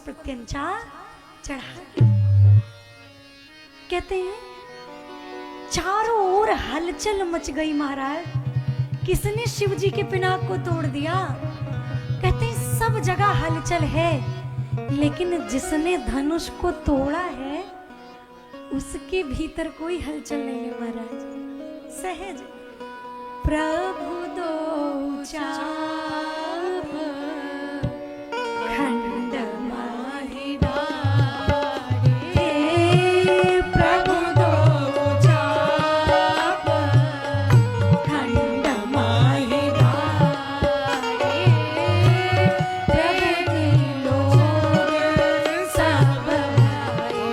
प्रत्यंचा चढ़ा। कहते हैं चारों ओर हलचल मच गई महाराज। किसने शिव जी के पिनाक को तोड़ दिया? कहते हैं सब जगह हलचल है, लेकिन जिसने धनुष को तोड़ा है उसके भीतर कोई हलचल नहीं है महाराज। सहज प्रभु दो चाप खंड माहि डारे, प्रभु दो चाप खंड माहि डारे, प्रभु की लोग सब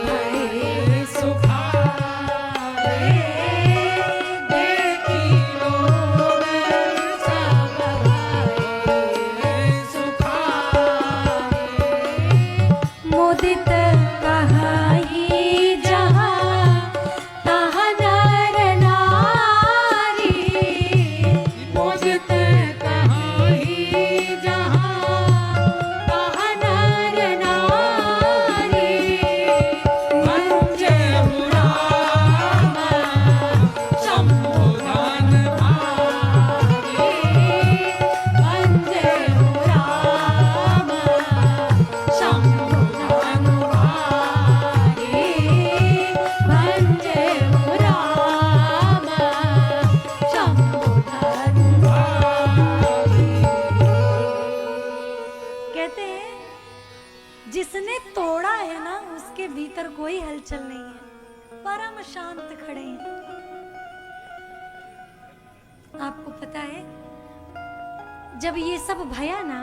भय सुखावे, देखी लोग सब भय सुखावे। मोदित कहाई जहाँ तहाँ नर नारी, मोदित कहाई जहाँ तहाँ नर नारी, मंजे राम शंभुधन भारी, मंजे राम शंभुधन भारी, मंजे राम शंभुधन भारी। कहते हैं जिसने तोड़ा है ना उसके भीतर कोई हलचल नहीं है, परम शांत खड़े हैं। आपको पता है जब ये सब भया ना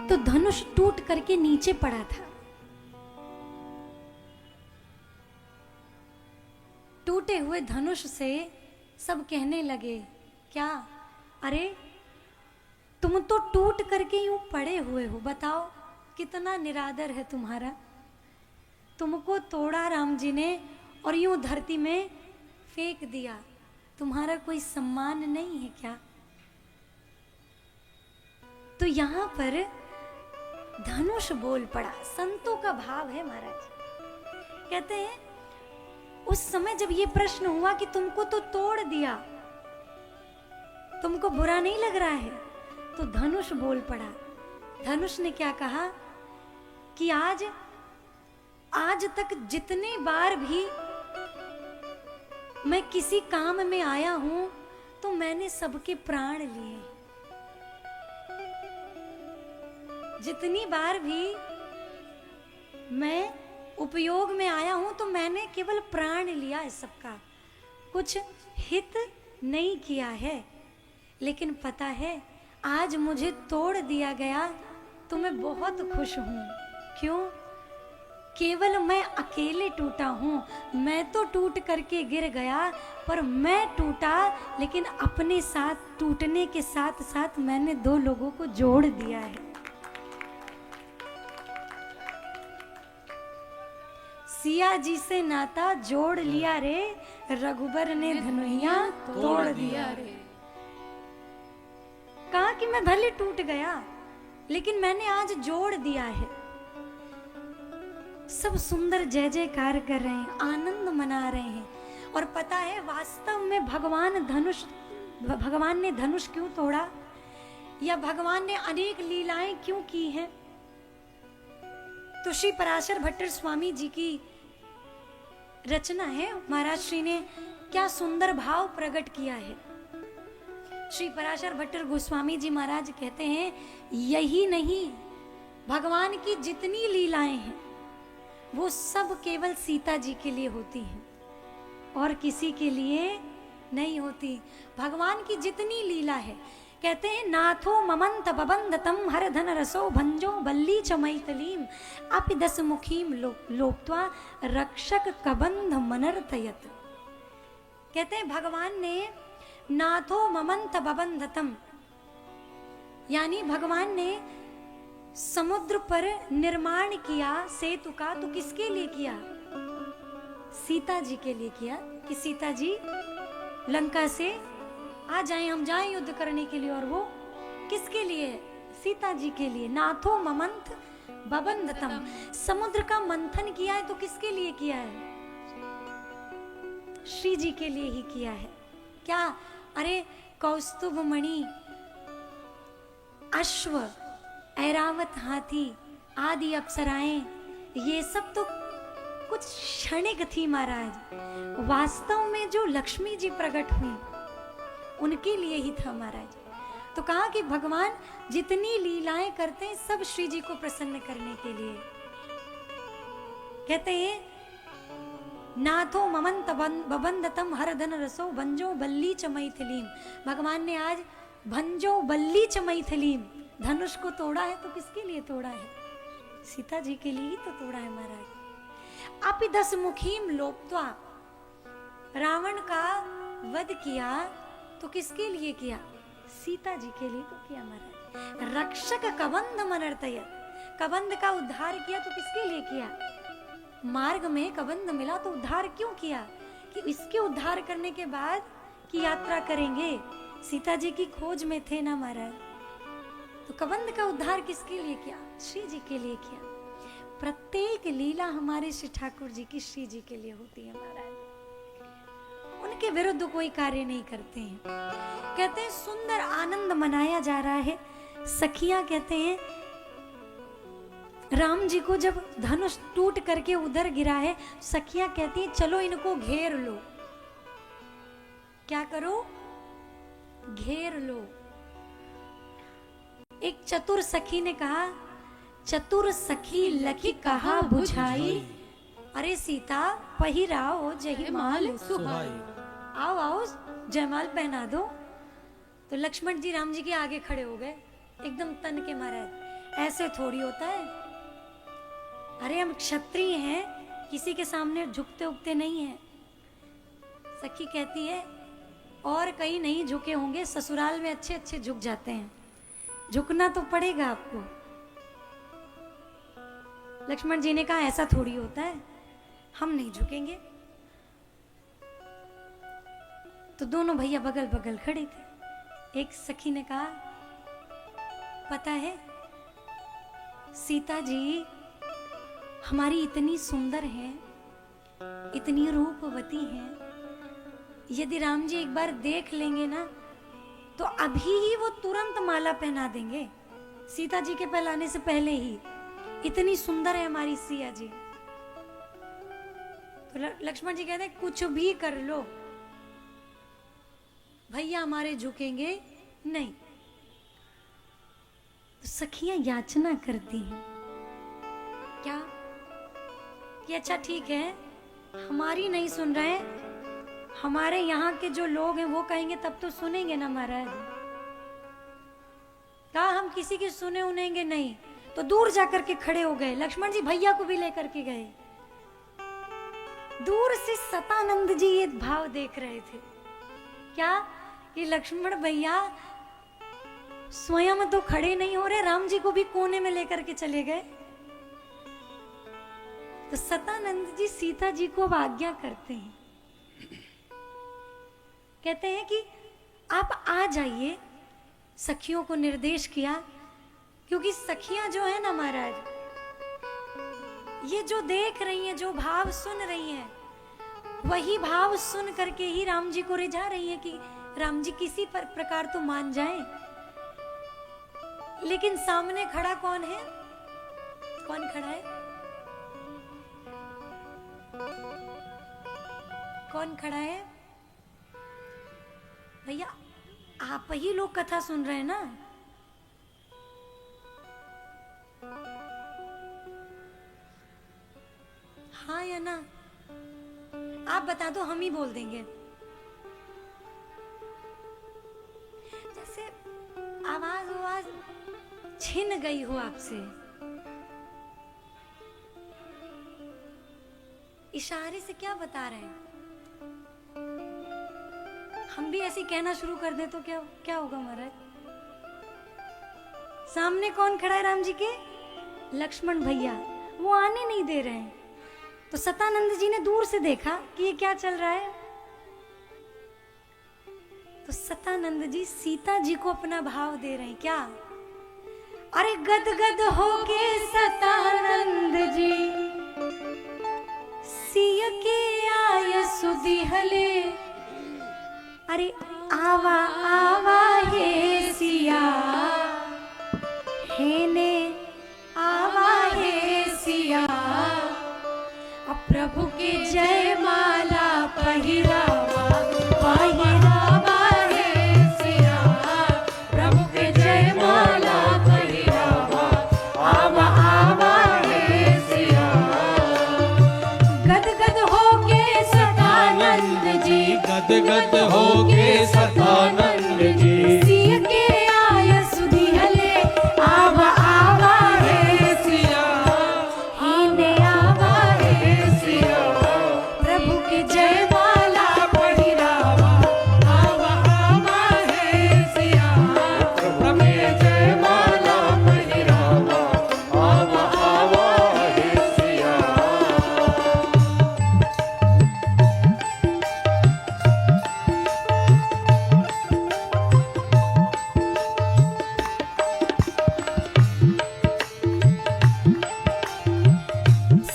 तो धनुष टूट करके नीचे पड़ा था। टूटे हुए धनुष से सब कहने लगे क्या, अरे तुम तो टूट करके यूं पड़े हुए हो, बताओ कितना निरादर है तुम्हारा। तुमको तोड़ा राम जी ने और यूं धरती में फेंक दिया, तुम्हारा कोई सम्मान नहीं है क्या? तो यहां पर धनुष बोल पड़ा। संतों का भाव है महाराज। कहते हैं उस समय जब ये प्रश्न हुआ कि तुमको तो तोड़ दिया, तुमको बुरा नहीं लग रहा है, तो धनुष बोल पड़ा। धनुष ने क्या कहा कि आज तक जितने बार भी मैं किसी काम में आया हूं तो मैंने सबके प्राण लिए। जितनी बार भी मैं उपयोग में आया हूं तो मैंने केवल प्राण लिया है सबका, कुछ हित नहीं किया है। लेकिन पता है आज मुझे तोड़ दिया गया तो मैं बहुत खुश हूं। क्यों? केवल मैं अकेले टूटा हूं। मैं तो टूट करके गिर गया, पर मैं टूटा लेकिन अपने साथ टूटने के साथ साथ मैंने दो लोगों को जोड़ दिया है। सिया जी से नाता जोड़ लिया रे, रघुबर ने धनुहिया तोड़ दिया रे। कहा कि मैं भले टूट गया लेकिन मैंने आज जोड़ दिया है। सब सुंदर जय जयकार कर रहे हैं, आनंद मना रहे हैं। और पता है वास्तव में भगवान ने धनुष क्यों तोड़ा, या भगवान ने अनेक लीलाएं क्यों की हैं? तो श्री पराशर भट्टर स्वामी जी की रचना है। महाराज श्री ने क्या सुंदर भाव प्रकट किया है। श्री पराशर भट्टर गोस्वामी जी महाराज कहते हैं यही नहीं, भगवान की जितनी लीलाएं हैं वो सब केवल सीता जी के लिए होती हैं और किसी के लिए नहीं होती। भगवान की जितनी लीला है, कहते हैं नाथो ममंत बबंदतम हर धन रसो भंजो बल्ली च मैथिलीम अपि दस मुखीम लोप्त्वा रक्षक कबंध मनर्तयत। कहते हैं भगवान ने नाथो ममंत बबंदतम, यानी भगवान ने समुद्र पर निर्माण किया सेतु का, तो किसके लिए किया? सीता जी के लिए किया कि सीता जी लंका से आ जाएं, हम जाएं युद्ध करने के लिए। और वो किसके लिए? सीता जी के लिए। नाथो ममंथ बबंधतम, समुद्र का मंथन किया है तो किसके लिए किया है? श्री जी के लिए ही किया है। क्या? अरे कौस्तुभ मणि, अश्व, ऐरावत हाथी आदि अप्सराएं, ये सब तो कुछ क्षणिक थी महाराज। वास्तव में जो लक्ष्मी जी प्रकट हुई उनके लिए ही था महाराज। तो कहा कि भगवान जितनी लीलाएं करते हैं सब श्री जी को प्रसन्न करने के लिए। कहते हैं नाथो ममंत बबंदतम हरधन रसो भंजो बल्ली च मैथिलीम। भगवान ने आज भंजो बल्ली च मैथिलीम, धनुष को तोड़ा है तो किसके लिए तोड़ा है? सीता जी के लिए ही तो तोड़ा है महाराज। अपि 10 मुखीम लोप्त्वा, रावण का वध किया तो किसके लिए किया? सीता जी के लिए तो किया महाराज। रक्षक कबंध मनर्तय, कबंध का उद्धार किया तो किसके लिए किया? मार्ग में कबंध मिला तो उद्धार क्यों किया? कि इसके उद्धार करने के बाद की यात्रा करेंगे। सीता जी की खोज में थे ना महाराज, तो कबंध का उद्धार किसके लिए किया? श्री जी के लिए किया। प्रत्येक लीला हमारे श्री ठाकुर जी की श्री जी के लिए होती है महाराज। उनके विरुद्ध कोई कार्य नहीं करते हैं। कहते हैं सुंदर आनंद मनाया जा रहा है। सखियां कहते हैं राम जी को जब धनुष टूट करके उधर गिरा है, सखियां कहती हैं चलो इनको घेर लो। क्या करो? घेर लो। एक चतुर सखी ने कहा, चतुर सखी लखी कहा बुझाई, अरे सीता पहिराओ जयमाल सुहाई। आओ आओ जयमाल पहना दो। तो लक्ष्मण जी राम जी के आगे खड़े हो गए एकदम तन के महाराज। ऐसे थोड़ी होता है। अरे हम क्षत्रिय हैं, किसी के सामने झुकते उगते नहीं हैं। सखी कहती है और कहीं नहीं झुके होंगे, ससुराल में अच्छे अच्छे झुक जाते हैं, झुकना तो पड़ेगा आपको। लक्ष्मण जी ने कहा ऐसा थोड़ी होता है, हम नहीं झुकेंगे। तो दोनों भैया बगल बगल खड़े थे। एक सखी ने कहा पता है सीता जी हमारी इतनी सुंदर है, इतनी रूपवती है, यदि राम जी एक बार देख लेंगे ना तो अभी ही वो तुरंत माला पहना देंगे, सीता जी के पहलाने से पहले ही। इतनी सुंदर है हमारी सिया जी। तो लक्ष्मण जी कहते हैं कुछ भी कर लो, भैया हमारे झुकेंगे नहीं। तो सखियां याचना करती हैं क्या कि अच्छा ठीक है हमारी नहीं सुन रहे, हमारे यहाँ के जो लोग हैं वो कहेंगे तब तो सुनेंगे ना महाराज। कहा हम किसी की सुने उनेंगे नहीं। तो दूर जाकर के खड़े हो गए। लक्ष्मण जी भैया को भी लेकर के गए। दूर से सतानंद जी ये भाव देख रहे थे क्या कि लक्ष्मण भैया स्वयं तो खड़े नहीं हो रहे, राम जी को भी कोने में लेकर के चले गए। तो सतानंद जी सीता जी को अब आज्ञा करते हैं, कहते हैं कि आप आ जाइए। सखियों को निर्देश किया, क्योंकि सखियां जो है ना महाराज, ये जो देख रही हैं, जो भाव सुन रही हैं, वही भाव सुन करके ही राम जी को रिझा रही है कि राम जी किसी पर प्रकार तो मान जाएं। लेकिन सामने खड़ा कौन है? कौन खड़ा है? कौन खड़ा है? भैया आप ही लोग कथा सुन रहे हैं ना। हाँ या ना? आप बता दो, हम ही बोल देंगे। जैसे आवाज छिन गई हो आपसे, इशारे से क्या बता रहे हैं? हम भी ऐसे कहना शुरू कर दे तो क्या होगा महाराज? सामने कौन खड़ा है राम जी के? लक्ष्मण भैया, वो आने नहीं दे रहे हैं। तो सतानंद जी ने दूर से देखा कि ये क्या चल रहा है। तो सतानंद जी सीता जी को अपना भाव दे रहे हैं क्या? अरे गदगद होके सतानंद जी सिया के आय सुदिहले। अरे आवा आवा हे सिया हेने आवा हे सिया। अब प्रभु के जय माला पहिरावा पहिरावा हे सिया। प्रभु के जय माला पहिरावा आवा आवा हे सिया। गदगद होके सतानंद जी गदगद होके सतानंद जी सिया के आय सुदिहले। आवा आवा हे सिया हेने आवा हे सिया। प्रभु के जय माला पहिरावा आवा आवा हे सिया। प्रभु के जय माला पहिरावा आवा आवा हे सिया।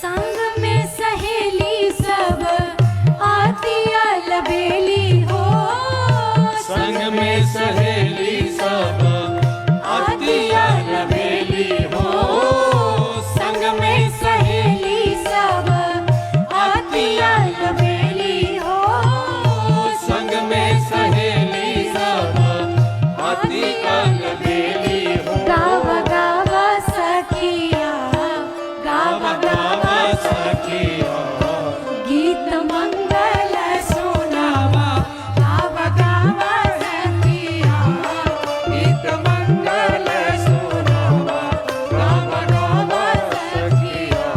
संग में सहेली सब आतिया लबेली हो। संग में सहेली सब आतिया लबेली हो। संग में सहेली सब आतिया लबेली हो। संग में सहेली सब आतिया लबेली हो। गावा गावा सखिया गावा गावा सखिया गीत मंगल सुनावा। गावा गावा सखिया गीत मंगल सुनावा। गावा गावा सखिया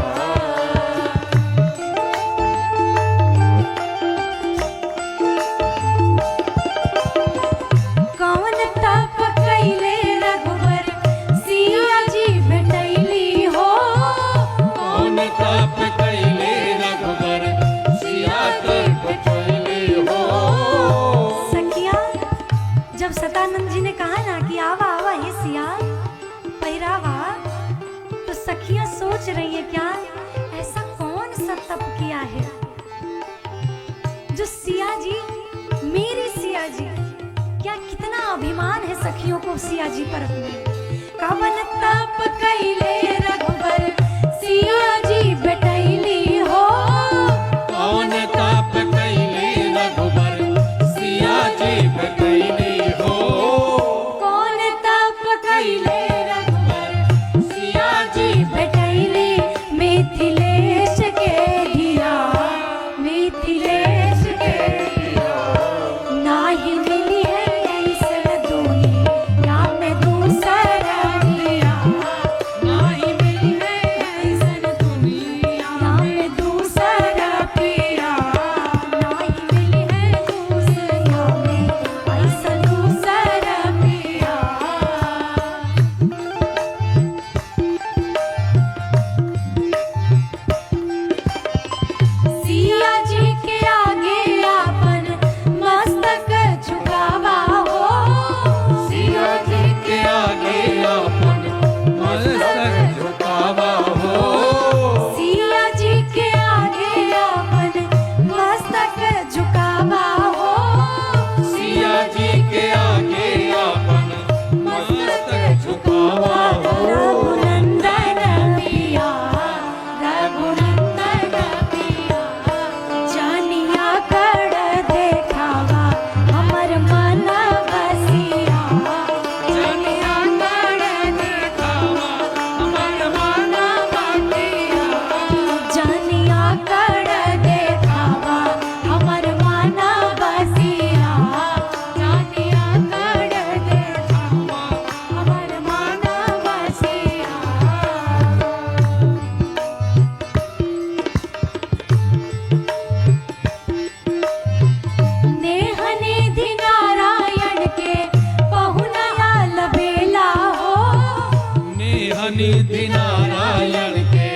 कौन तप कैले रघुवर सिया जी भेटैली हो। कौन तप कैले रघुवर सिया के बचैली हो। सखिया जब सतानंद जी ने कहा ना कि आवा आवा हे सिया पहिरावा, तो सखियां सोच रही है क्या ऐसा कौन सा तप किया है जो सिया जी मेरी सिया जी, क्या कितना अभिमान है सखियों को सिया जी पर अपने। कवन तप कैले रघुवर सिया जी बेटैली हो। कौन तप कैले रघुवर सिया जी बचैली हो। कौन तप कैले रघुवर सिया जी बेटैली। मिथिलेश के धिया मिथिलेश के धिया नाही मिली है ऐसन दुनिया में दूसरा दिया। नाही मिली है ऐसन दुनिया में दूसरा पिया। नाही मिली है दूसरा में ऐसा दूसरा पिया। सिया जी के आगे आपन मस्तक झुकावा हो। सिया जी के आगे अपन मस्तक झुकावा हो। सिया जी के आगे आपन मस्तक झुकावा हो। सिया जी के आगे अपन मस्तक झुकावा हो। रघुनंदन पिया रघुनंदन पिया। जानिया कर देखावा हमर मन बसिया। जानिया कर देखावा हमर मन बसिया। जानिया कर देखावा हमर मन बसिया। जानिया कर देखावा हमर मन बसिया। नेह निधि नारायण के पहुनया लबेला हो। नेह निधि नारायण के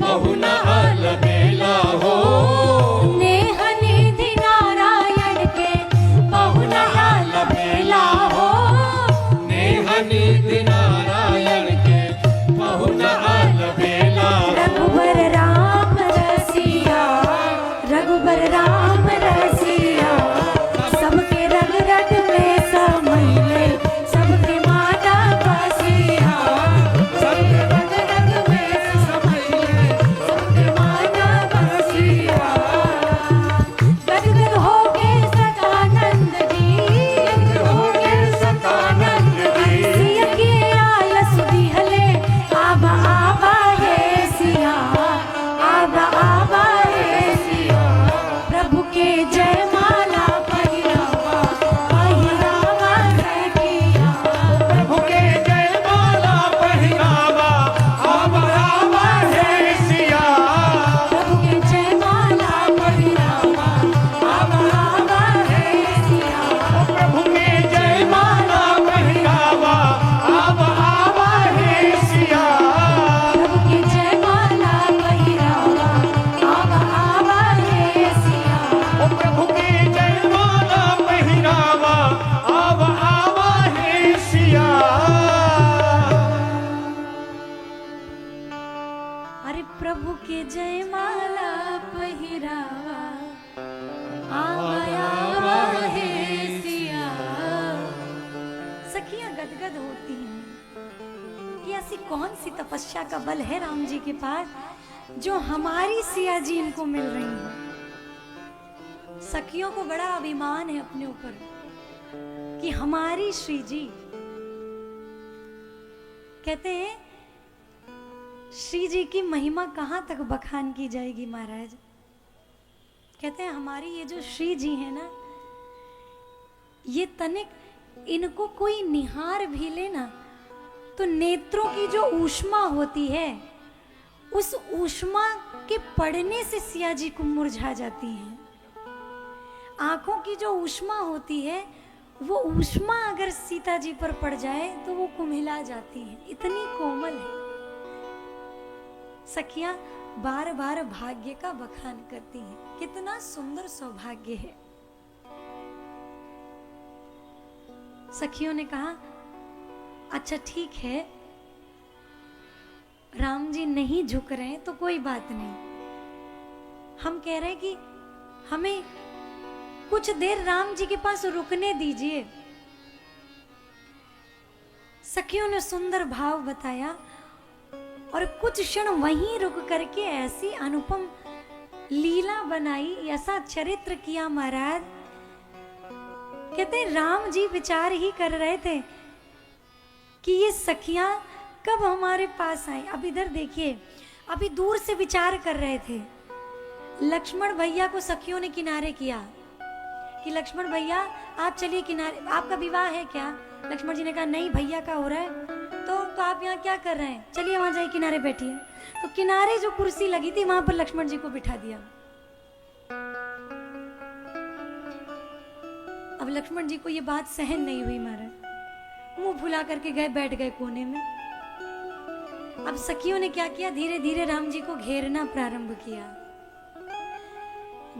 पहुना अलबेला हो। नेह निधि नारायण के पहुनया लबेला हो। नेह निधि नारायण के अरे प्रभु के जयमाला पहिरावा आया है सिया। सखियां गदगद होती हैं कि ऐसी कौन सी तपस्या का बल है राम जी के पास जो हमारी सिया जी इनको मिल रही है। सखियों को बड़ा अभिमान है अपने ऊपर कि हमारी श्री जी, कहते हैं श्री जी की महिमा कहां तक बखान की जाएगी महाराज। कहते हैं हमारी ये जो श्री जी है ना, ये तनिक इनको कोई निहार भी लेना तो नेत्रों की जो ऊष्मा होती है उस ऊष्मा के पड़ने से सिया जी को मुरझा जाती हैं। आंखों की जो ऊष्मा होती है वो ऊष्मा अगर सीता जी पर पड़ जाए तो वो कुम्हिला जाती है, इतनी कोमल है। सखियां बार बार भाग्य का बखान करती हैं, कितना सुंदर सौभाग्य है। सखियों ने कहा अच्छा ठीक है, राम जी नहीं झुक रहे हैं तो कोई बात नहीं, हम कह रहे हैं कि हमें कुछ देर राम जी के पास रुकने दीजिए। सखियों ने सुंदर भाव बताया और कुछ क्षण वहीं रुक करके ऐसी अनुपम लीला बनाई, ऐसा चरित्र किया महाराज। कहते राम जी विचार ही कर रहे थे कि ये सखियां कब हमारे पास आई। अब इधर देखिए, अभी दूर से विचार कर रहे थे। लक्ष्मण भैया को सखियों ने किनारे किया कि लक्ष्मण भैया आप चलिए किनारे, आपका विवाह है क्या? लक्ष्मण जी ने कहा नहीं भैया का हो रहा है। तो आप यहाँ क्या कर रहे हैं? चलिए वहां जाइए किनारे बैठिए। तो किनारे जो कुर्सी लगी थी वहां पर लक्ष्मण जी को बिठा दिया। अब लक्ष्मण जी को ये बात सहन नहीं हुई महाराज, मुंह फुला करके गए, बैठ गए कोने में। अब सखियों ने क्या किया, धीरे धीरे राम जी को घेरना प्रारंभ किया।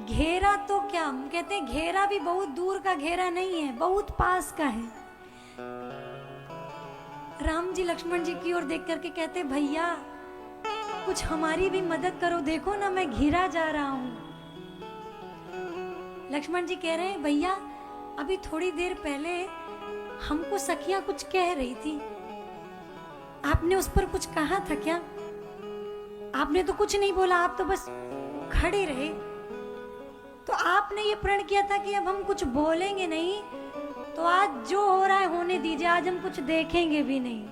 घेरा तो क्या, कहते हैं घेरा भी बहुत दूर का घेरा नहीं है, बहुत पास का है। राम जी लक्ष्मण जी की ओर देख करके कहते भैया कुछ हमारी भी मदद करो, देखो ना मैं घिरा जा रहा हूं। लक्ष्मण जी कह रहे हैं भैया अभी थोड़ी देर पहले हमको सखियां कुछ कह रही थी, आपने उस पर कुछ कहा था क्या? आपने तो कुछ नहीं बोला, आप तो बस खड़े रहे। तो आपने ये प्रण किया था कि अब हम कुछ बोलेंगे नहीं, तो आज जो हो रहा है होने दीजिए, आज हम कुछ देखेंगे भी नहीं।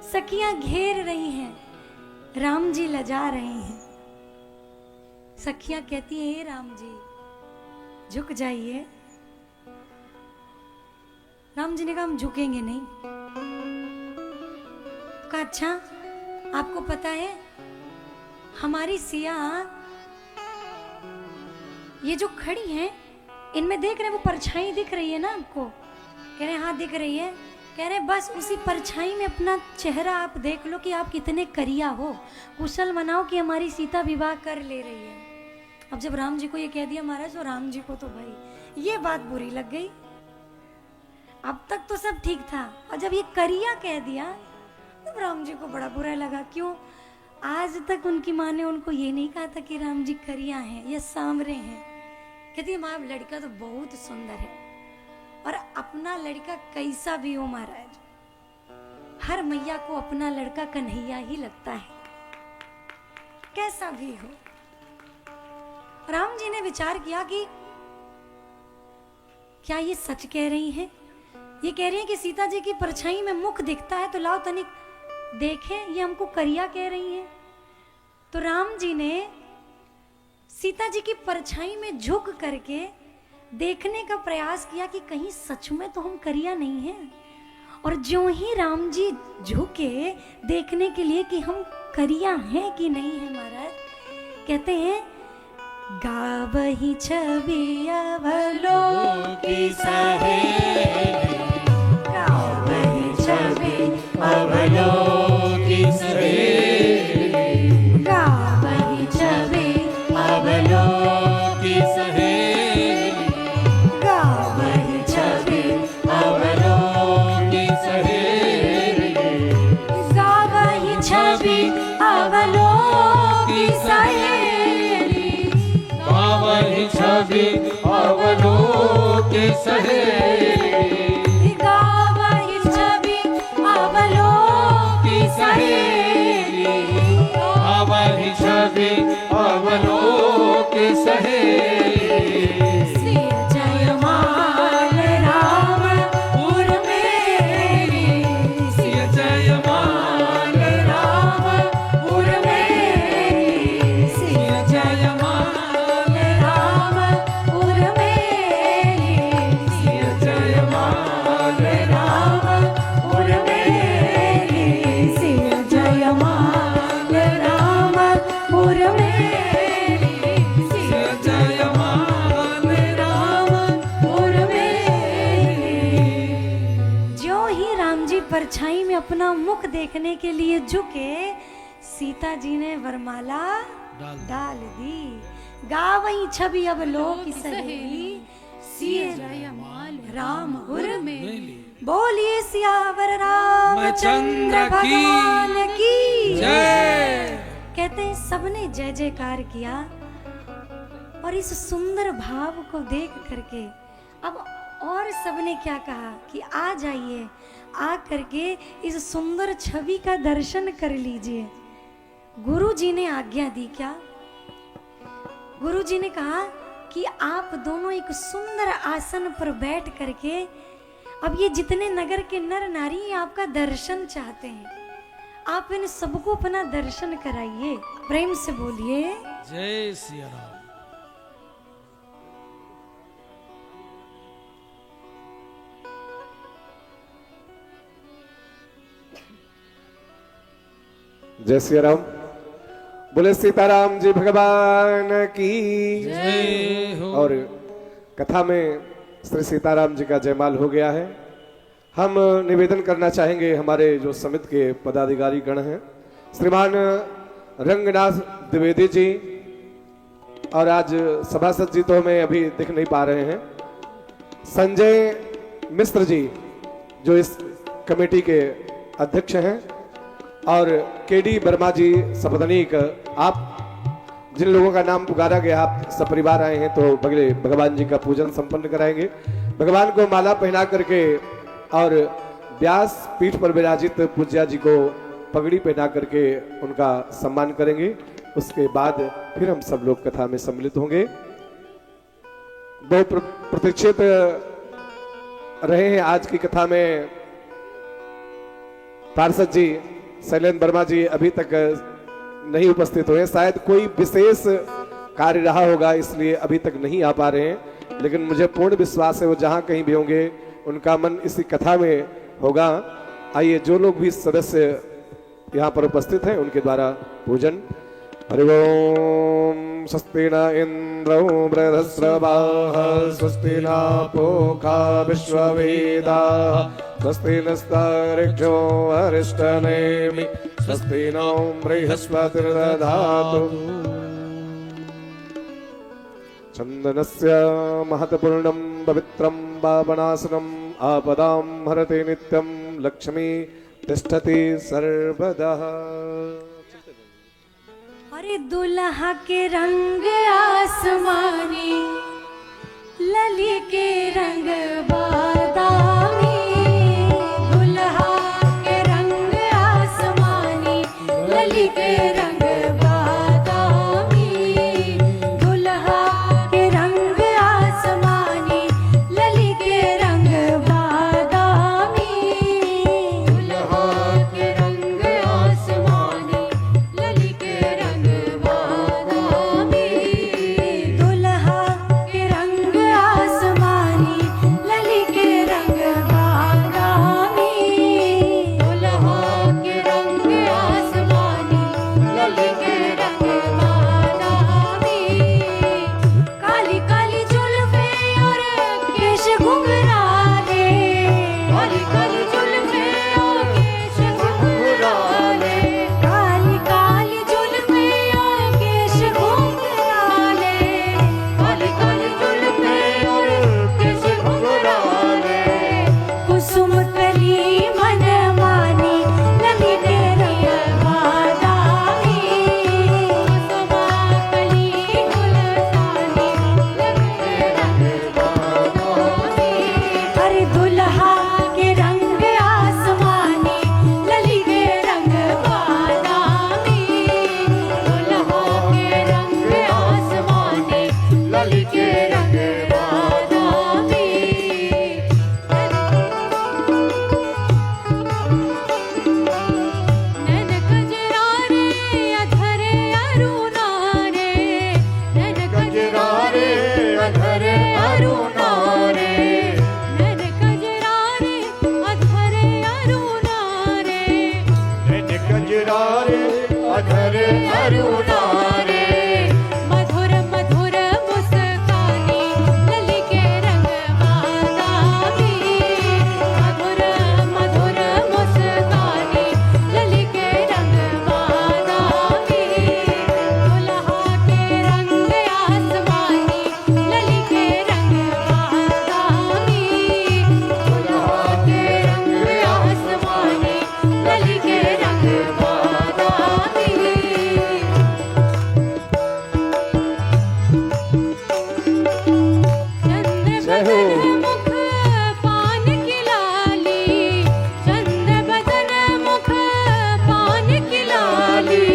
सखियां घेर रही हैं, राम जी लजा रहे हैं। सखियां कहती हैं हे राम जी झुक जाइए। राम जी ने कहा हम झुकेंगे नहीं। कहा अच्छा आपको पता है हमारी सिया ये जो खड़ी हैं इनमें देख रहे हैं वो परछाई दिख रही है ना आपको? कह रहे हैं हाँ दिख रही है। कह रहे हैं बस उसी परछाई में अपना चेहरा आप देख लो कि आप कितने करिया हो, कुशल मनाओ कि हमारी सीता विवाह कर ले रही है। अब जब राम जी को ये कह दिया महाराज, तो राम जी को तो भाई ये बात बुरी लग गई। अब तक तो सब ठीक था और जब ये करिया कह दिया तब राम जी को बड़ा बुरा लगा। क्यों? आज तक उनकी माँ ने उनको ये नहीं कहा था कि राम जी करिया हैं या सांवरे हैं। कहती है माँ लड़का तो बहुत सुंदर है, और अपना लड़का कैसा भी हो महाराज, हर मैया को अपना लड़का कन्हैया ही लगता है, कैसा भी हो। राम जी ने विचार किया कि क्या ये सच कह रही हैं? ये कह रही हैं कि सीता जी की परछाई में मुख दिखता है, तो लाओ तनिक देखें ये हमको करिया कह रही हैं। तो राम जी ने सीता जी की परछाई में झुक करके देखने का प्रयास किया कि कहीं सच में तो हम करिया नहीं हैं। और ज्यों ही राम जी झुके देखने के लिए कि हम करिया हैं कि नहीं है महाराज, कहते हैं गावही छवि अवलोकी सहेली, गावही छवि अवलोकी सहेली, गावही छवि अवलोकी सहेली, गावही छवि अवलोकी सहेली, गावही छवि अवलोकी सहेली, गावहि छवि अवलोकी सहेली, गावहि छवि अवलोकी सहेली, गावहि छवि अवलोकी सहेली। सिय जयमाल राम पुर मेरी, सिय जयमाल राम पुर मेरी, सिय जयमाल राम पुर मेरी, सिय जयमाल राम पुर मेरी, सिय जयमाल राम पुर मेरी, सिय जयमाल राम पुर मेरी। ज्यों ही राम जी परछाई में अपना मुख देखने के लिए झुके, सीता जी ने वरमाला डाल दी। गावई छवि अवलोकी सहेली, सिय जयमाल राम पुर मेरी। बोलिए सियावर रामचंद्र भगवान की जय। कहते हैं सबने जय जयकार किया और इस सुंदर भाव को देख करके अब और सबने क्या कहा कि आ जाइए, आ करके इस सुंदर छवि का दर्शन कर लीजिए। गुरु जी ने आज्ञा दी। क्या गुरु जी ने कहा कि आप दोनों एक सुंदर आसन पर बैठ करके अब ये जितने नगर के नर नारी आपका दर्शन चाहते हैं, आप इन सबको अपना दर्शन कराइए। प्रेम से बोलिए जय सिया राम। जय सिया राम। बोले सीताराम जी भगवान की जय हो। और कथा में श्री सीताराम जी का जयमाल हो गया है। हम निवेदन करना चाहेंगे हमारे जो समिति के पदाधिकारी गण हैं, श्रीमान रंगनाथ द्विवेदी जी, और आज सभासद जी तो हमें अभी दिख नहीं पा रहे हैं, संजय मिश्र जी जो इस कमेटी के अध्यक्ष हैं, और केडी वर्मा जी सपत्नीक। आप जिन लोगों का नाम पुकारा गया, आप सपरिवार आए हैं, तो बगले भगवान जी का पूजन संपन्न कराएंगे। भगवान को माला पहना करके और व्यास पीठ पर विराजित पूज्या जी को पगड़ी पहना करके उनका सम्मान करेंगे। उसके बाद फिर हम सब लोग कथा में सम्मिलित होंगे। बहुत प्रतीक्षित रहे हैं आज की कथा में पार्षद जी शैलेंद्र वर्मा जी अभी तक नहीं उपस्थित हुए, शायद कोई विशेष कार्य रहा होगा इसलिए अभी तक नहीं आ पा रहे हैं, लेकिन मुझे पूर्ण विश्वास है वो जहां कहीं भी होंगे उनका मन इसी कथा में होगा। आइए जो लोग भी सदस्य यहाँ पर उपस्थित हैं उनके द्वारा पूजन। हरि ओम। स्वस्ति न इंद्रो बृहस्रवाः स्वस्ति न पूषा विश्ववेदाः स्वस्ति नस्तार्क्ष्यो अरिष्टनेमि स्वस्ति नो बृहस्पतिर्दधातु। चन्दनस्य महत्पूर्णं पवित्रं पावनासनम् आपदां हरति नित्यं लक्ष्मी तिष्ठति सर्वदा। अरे दुल्हा के रंग आसमानी, लली के रंग बादामी, दुल्हा के रंग आसमानी, लली के रंग बादामी, दुल्हा के रंग आसमानी, लली के रंग बादामी, दुल्हा के रंग आसमानी, लली के रंग बादामी, दुल्हा के रंग आसमानी, लली के रंग बादामी, दुल्हा के रंग आसमानी, लली अधर अरुणा रे मधुर मधुर मुस्कानी लली के रंग बादामी मधुर मधुर मुस्कानी लली के रंग बादामी दुल्हा के रंग आसमानी लली के रंग बादामी दुल्हा के रंग आसमानी लली के रंग बादामी जय हो। मुख पान की लाली चंद्र बदन मुख पान की लाली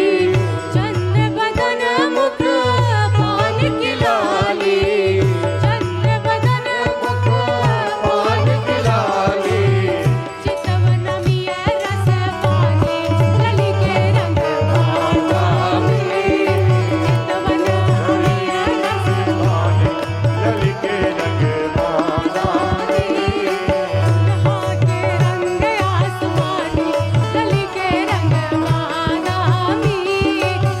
चंद्र बदन मुख पान की लाली चंद्र बदन मुख पान की लाली चितवन मिया रस पानी लली के रंग बादामी चितवन मिया रस लली के रंग बादामी दुल्हा के रंग आसमानी लली के रंग बादामी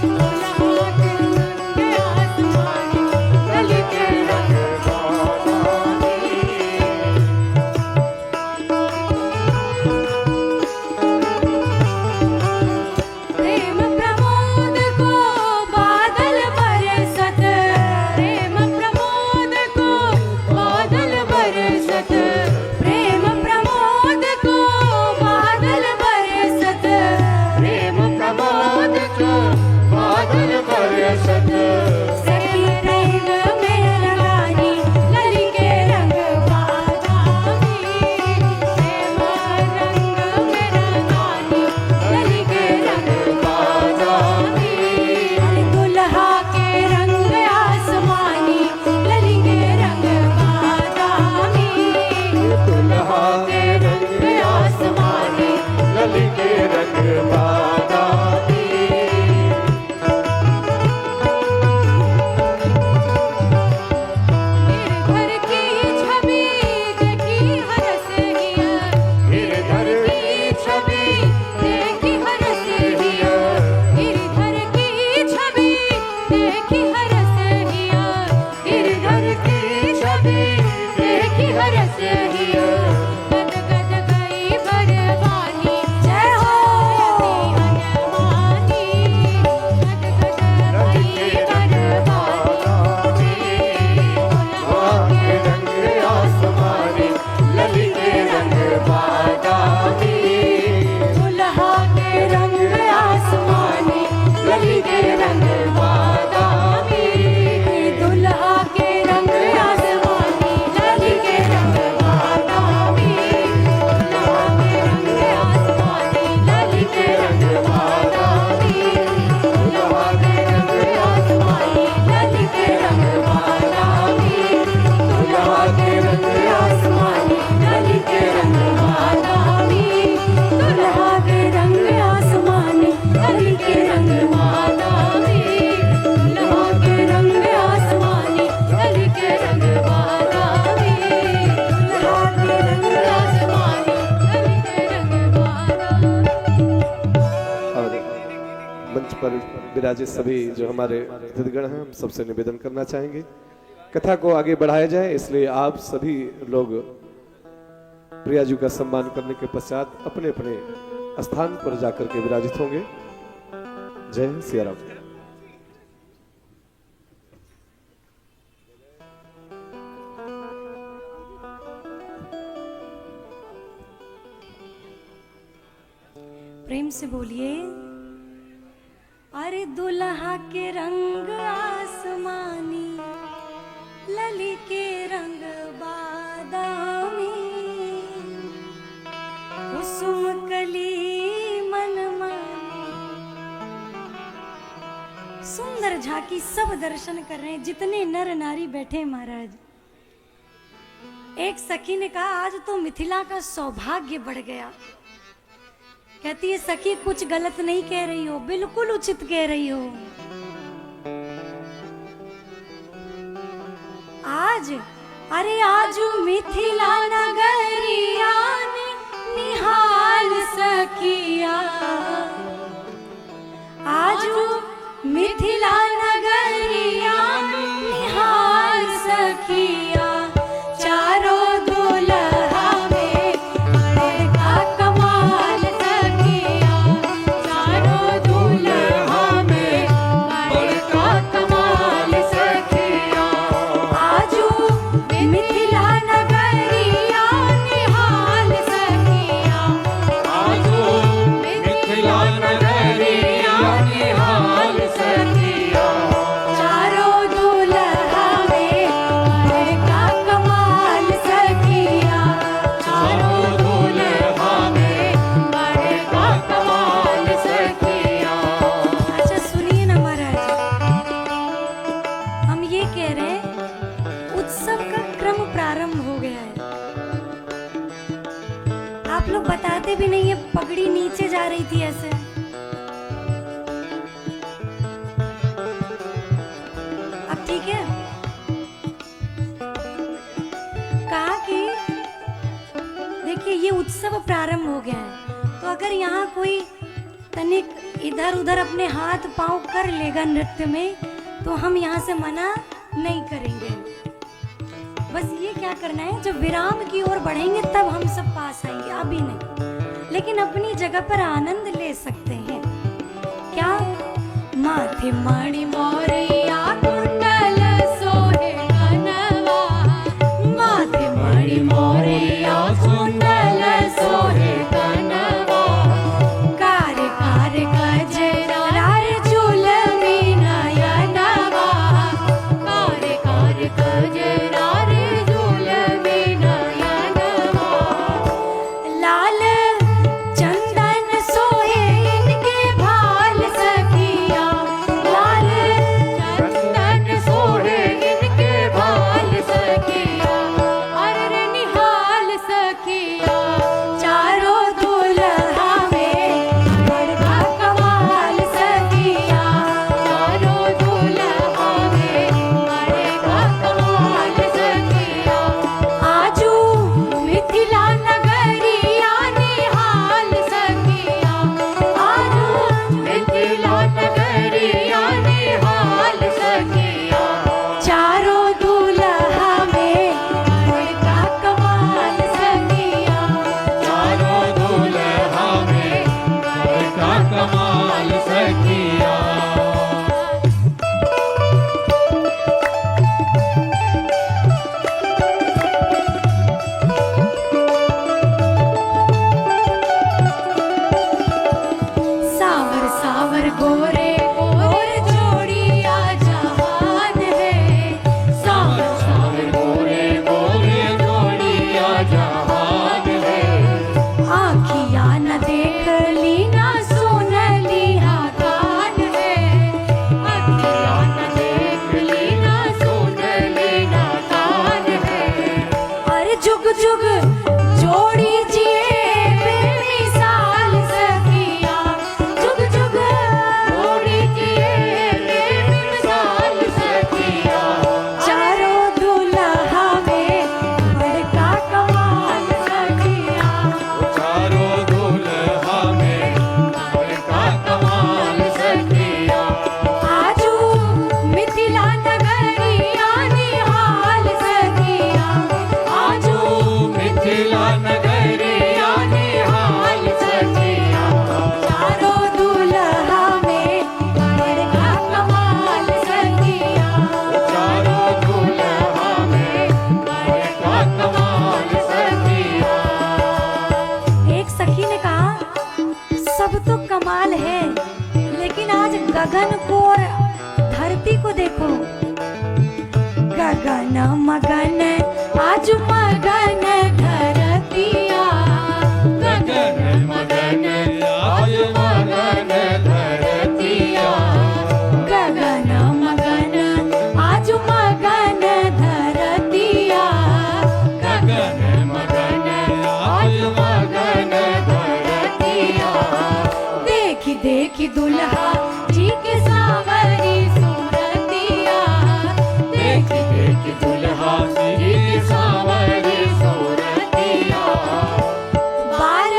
दुल्हा के रंग आसमानी लली के रंग प्रेम प्रमोद को बादल बरसत प्रेम प्रमोद को बादल बरसत प्रेम प्रमोद को बादल बरसत प्रेम प्रमोद को बादल बरसत सखी रंग में रंगानी लली के रंग बादामी प्रेम रंग में रंगानी लली के रंग बादामी दुल्हा के रंग आसमानी लली के रंग बादामी दुल्हा के रंग आसमानी लली के रंग बादामी गिरधर की छवि देखी हरस हिया गिरधर की छवि देखी हरस हिया गिरधर की छवि देखी हरस हिया गिरधर की छवि देखी हरस हिया गद गद गई बरवानी जय हो हनुमानी गद गद गई बरवानी के रंग आसमानी लली के रंग बादामी दुल्हा के रंग आसमानी लली के रंग बादामी दुल्हा के रंग आसमानी लली के रंग बादामी दुल्हा के रंग आसमानी लली के रंग बादामी दुल्हा के रंग आसमानी लली के रंग बादामी दुल्हा के रंग आसमानी लली के रंग बादामी दुल्हा के रंग आसमानी लली के रंग बादामी दुल्हा के रंग आसमानी लली के रंग बादामी दुल्हा के रंग आसमानी लली के रंग बादामी और मंच पर विराजित सभी जो हमारे अतिथिगण हैं हम सबसे निवेदन करना चाहेंगे कथा को आगे बढ़ाया जाए, इसलिए आप सभी लोग प्रिया जी का सम्मान करने के पश्चात अपने अपने स्थान पर जाकर के विराजित होंगे। जय सिया राम। प्रेम से बोलिए। अरे दुल्हा के रंग आसमानी लली के रंग बादामी कुसुम कली मन मानी। सुंदर झांकी सब दर्शन कर रहे हैं, जितने नर नारी बैठे हैं महाराज। एक सखी ने कहा आज तो मिथिला का सौभाग्य बढ़ गया। कहती है सखी कुछ गलत नहीं कह रही हो, बिल्कुल उचित कह रही हो। आज अरे आज मिथिला नगरिया निहाल सखिया, आज मिथिला नगरिया निहाल सखिया चारों दुल्हा में बड़का कमाल सखिया चारों दुल्हा में बड़का कमाल सखिया आजू मिथिला नगरिया निहाल सखिया आजू मिथिला नगरिया निहाल सखिया चारों दुल्हा में बड़का कमाल सखिया चारों दुल्हा में बड़का कमाल सखिया। अच्छा सुनिए ना महाराज, हम ये कह रहे हैं उत्सव का क्रम प्रारंभ हो गया है। आप लोग बताते भी नहीं है, पगड़ी नीचे जा रही थी ऐसे। अब ठीक है। कहा कि देखिए ये उत्सव प्रारंभ हो गया है, तो अगर यहाँ कोई तनिक इधर उधर अपने हाथ पांव कर लेगा नृत्य में, तो हम यहाँ से मना नहीं करेंगे। बस ये क्या करना है, जब विराम की ओर बढ़ेंगे तब हम सब पास आएंगे, अभी नहीं। लेकिन अपनी जगह पर आनंद ले सकते हैं। क्या माथे मणि मोरिया कुंडल सोहे कनवा माथे मणि मोरिया कुंडल सोहे कनवा कार कार गजरार झूलमी नयनवा कार कार गजरार झूलमी नयनवा लाल चंदन सोहे इनके भाल सखिया लाल चंदन सोहे इनके भाल सखिया अरे निहाल सखिया चारों दुल्हा में बड़का कमाल सखिया चारों दुल्हा में बड़का कमाल सखिया आजू मिथिला नगरिया निहाल सखिया आजू मिथिला नगरिया निहाल सखिया चारों दुल्हा में बड़का कमाल सखिया चारों दुल्हा में बड़का कमाल सखिया। सावर सावर गोरे गोर जोड़िया जहान है सावर सावर गोरे गोरे जोड़िया जहान है आँखिया न देख ली ना सुन ली हाँ कान है आँखिया न देख ली ना सुन ली ना कान है अरे जुग जुग जोड़ी जिए बेमिसाल सखिया जुग जुग जोड़ी जिए बेमिसाल सखिया चारों दुल्हा में बड़का कमाल सखिया चारों दुल्हा में बड़का कमाल सखिया आजू मिथिला नगरिया निहाल सखिया आजू मिथिला नगरिया निहाल सखिया चारों दुल्हा में बड़का कमाल सखिया चारों दुल्हा में बड़का कमाल सखिया। एक सखी ने कहा सब तो कमाल है, लेकिन आज गगन को और धरती को देखो। गगन मगन आज मगन धरतिया गगन मगन आज मगन धरतिया गगन मगन आज मगन धरतिया गगन मगन आज मगन धरतिया देखी देखी दुल्हा जी के सावरी सूरतिया देखी देखी दुल्हा जी सावरी सूरतिया बाल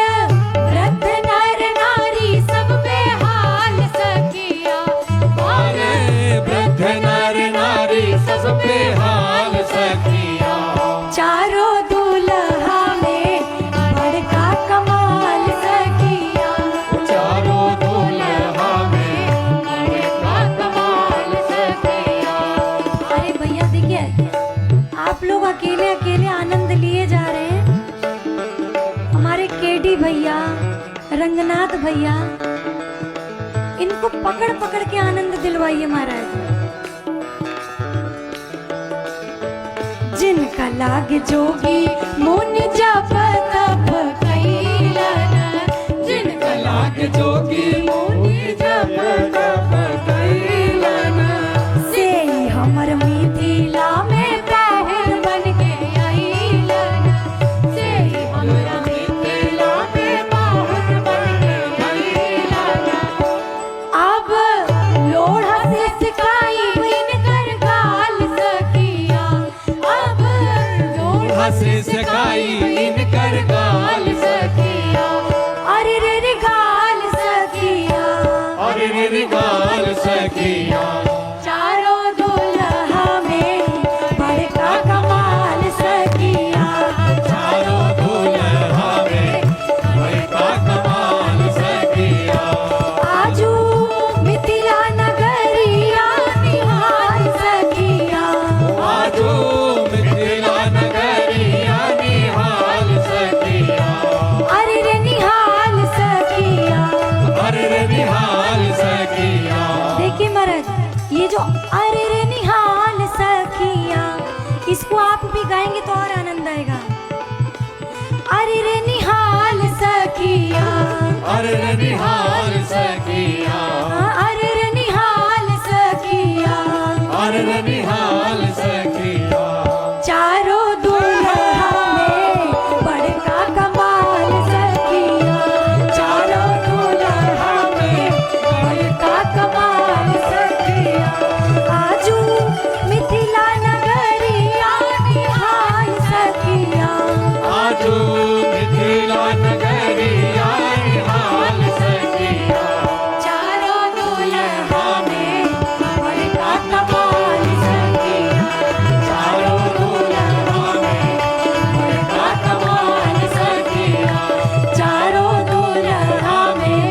वृद्ध नर नारी सब बेहाल सखिया बाल अकेले आनंद लिए जा रहे हैं। हमारे केडी भैया, रंगनाथ भैया, इनको पकड़ पकड़ के आनंद दिलवाइए महाराज। जिनका लाग जोगी मुन जप तप कैलन, जिनका लाग जोगी मुन जप तप कैलन, से हमर मिथिला में पहल बन के आइलन, से हमरा मिथिला में पहल बन के आइलन। अब लोढ़ा से सिखाई इनकर गाल सखिया, अब लोढ़ा से सकाई इनकर गाल सखिया, अरे रे रे गाल सखिया, अरे रे गाल सखिया, चारों दुल्हा में बड़का कमाल सखिया, चारों दुल्हा में बड़का कमाल सखिया, आजू मिथिला नगरिया निहाल सखिया, आजो मिथिला नगरिया निहाल सखिया, अरे रे निहाल सखिया। अरे रे निहाल सखिया। देखिए महाराज, ये जो अरे रे निहाल सखिया, इसको आप भी गाएंगे तो और आनंद आएगा। अरे रे निहाल सखिया, अरे रे निहाल सखिया, अरे रे निहाल सखिया, अरे रे निहाल सखिया, चारों दुल्हा में बड़का कमाल सखिया, चारों दुल्हा में बड़का कमाल सखिया, आजू मिथिला नगरिया निहाल सखिया, आजो मिथिला नगरिया निहाल सखिया, चारों दुल्हा में बड़का कमाल सखिया, चारों दुल्हा में बड़का कमाल सखिया, चारों दुल्हा में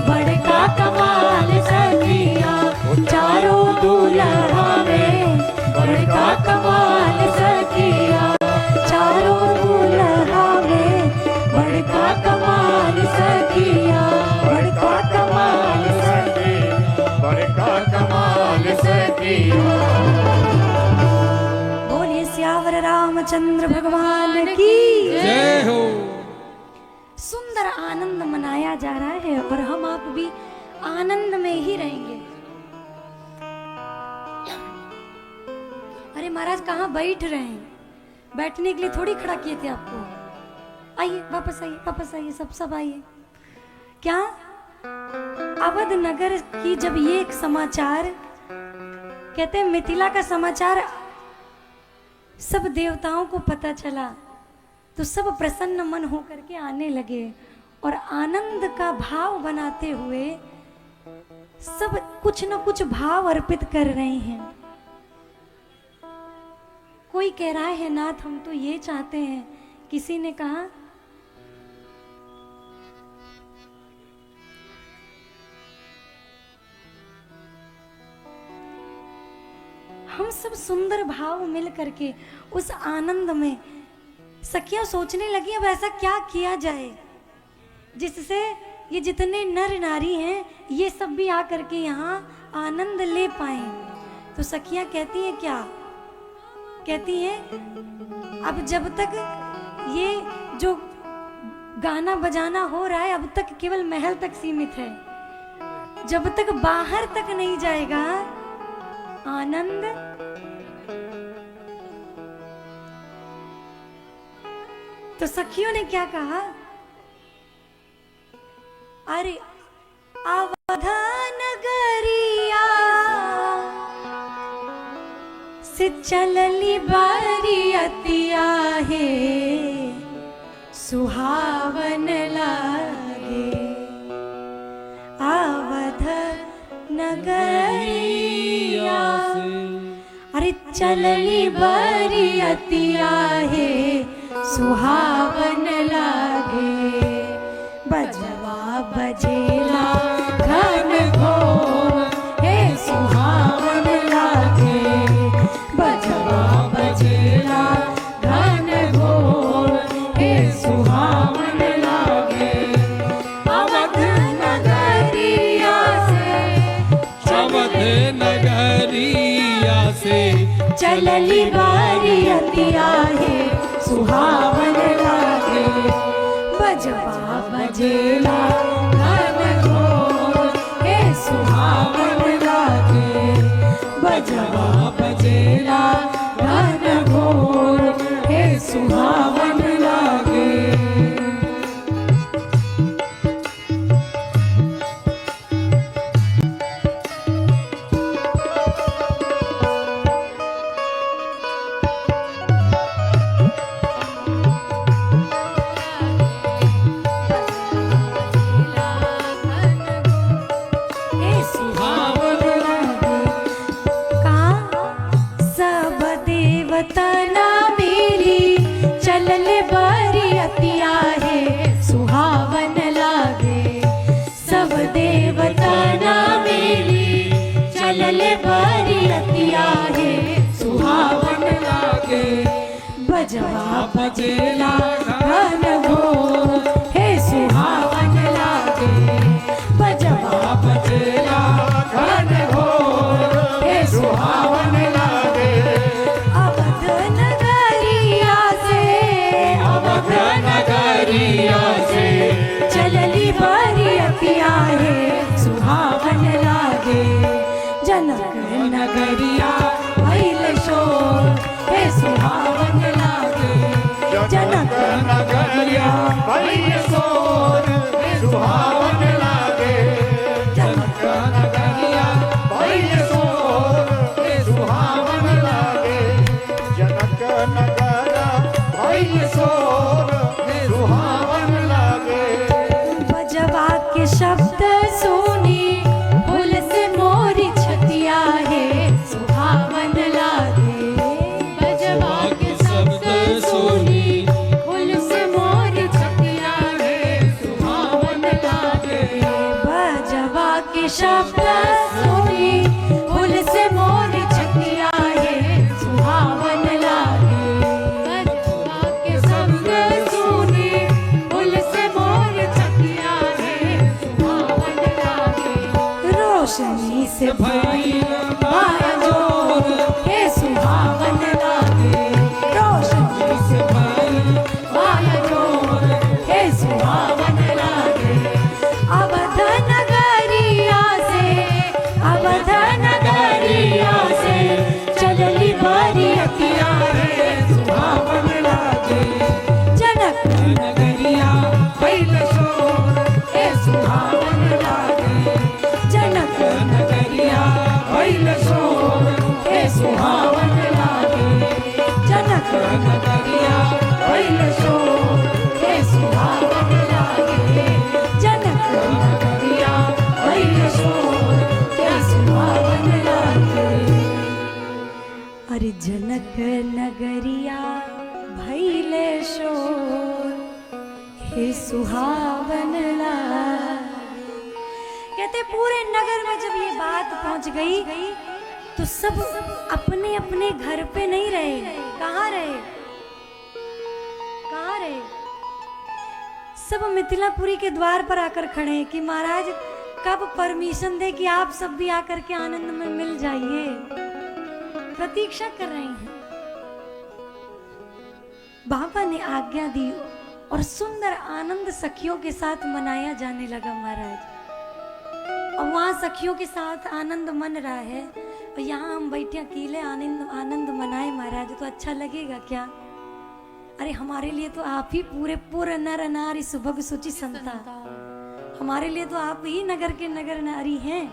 बड़का कमाल सखिया, चारों दुल्हा में बड़का कमाल सखिया, चारों दुल्हा में बड़का कमाल सखिया, बड़का कमाल सखिया, बड़का कमाल सखिया। बोलिए सियावर रामचंद्र भगवान की जय हो। सुंदर आनंद मनाया जा रहा है और हम आप भी आनंद में ही रहेंगे। अरे महाराज कहाँ बैठ रहे हैं? बैठने के लिए थोड़ी खड़ा किए थे आपको। आइए वापस आइए, वापस आइए, सब आइए। क्या अवध नगर की जब ये एक समाचार, कहते हैं मिथिला का समाचार सब देवताओं को पता चला तो सब प्रसन्न मन होकर के आने लगे और आनंद का भाव बनाते हुए सब कुछ न कुछ भाव अर्पित कर रहे हैं। कोई कह रहा है नाथ हम तो ये चाहते हैं, किसी ने कहा हम सब सुंदर भाव मिल करके उस आनंद में सखियां सोचने लगी अब ऐसा क्या किया जाए जिससे ये जितने नर नारी हैं ये सब भी आकर के यहाँ आनंद ले पाए। तो सखियां कहती हैं क्या कहती हैं, अब जब तक ये जो गाना बजाना हो रहा है अब तक केवल महल तक सीमित है, जब तक बाहर तक नहीं जाएगा आनंद तो सखियों ने क्या कहा, अरे अवध नगरिया से चलली बरियतिया है सुहावन लागे, अवध नगरिया अरे चलली बरियतिया है सुहावन लागे, बजवा बजेला घन घोर हे सुहावन लागे, बजवा बजेला घन अवध नगरिया से चलली बारियतिया है सुहावन लागे बजवा बजेला घन घोर हे सुहावन लागे बजवा बजेला घन घोर हे सुहावन लागे हे सुहावन लागे का सब देवता ना मेरी चलल बरियतिया है सुहावन लागे सब देवता ना मेरी चलल बरियतिया है सुहावन लागे बजवा बजेला घन घोर हे सुहावन लागे बजवा बजेला घन घोर हे सुहावन लागे अवध नगरिया से अवध नगरिया से चलली बरियतिया है सुहावन लागे जनक नगरिया भइल शोर हे सुहावन लागे जनक नगरिया भैया सोर सुहावन लागे जनक नगरिया भैया सोर सुहावन लागे जनक नगरा भैया सोर सुहावन लागे बजवा के शब्द सुनी फूल से मोरी छतिया है सुहावन लागे बजवा के शब्द सुनी फूल से मोरी छतिया है सुहावन लागे बजवा के शब्द सुनी फूल से मोरी छतिया है सुहावन लागे बजवा के शब्द सुनी फूल से मोरी छतिया है सुहावन लागे रोशनी से भई माया जोर हे सुहावन लागे रोशनी से भई माया जोर हे सुहावन लागे अवध नगरिया से अवध नगरिया से चलली बरियतिया है सुहावन लागे जनक नगरिया भइल शोर हे सुहावन लागे जनक नगरिया भइल शोर हे सुहावन लागे जनक नगरिया भइल शोर हे सुहावन लागे जनक नगरिया भइल शोर हे सुहावन लागे अरे जनक नगरिया भइल शोर हे सुहावन लागे कहते पूरे नगर में जब ये बात पहुंच गई तो सब अपने अपने घर पे नहीं रहे। कहाँ रहे? कहाँ रहे? सब मिथिलापुरी के द्वार पर आकर खड़े हैं कि महाराज कब परमिशन दे कि आप सब भी आकर के आनंद में मिल जाइए। प्रतीक्षा कर रहे हैं। बाबा ने आज्ञा दी और सुंदर आनंद सखियों के साथ मनाया जाने लगा महाराज। और वहाँ सखियों के साथ आनंद मन रहा है और यहाँ हम बैठे अकेले आनंद मनाए महाराज, तो अच्छा लगेगा क्या? अरे हमारे लिए तो आप ही पूरे नर नारी सुभग सुचि संता, हमारे लिए तो आप ही नगर के नगर नारी हैं।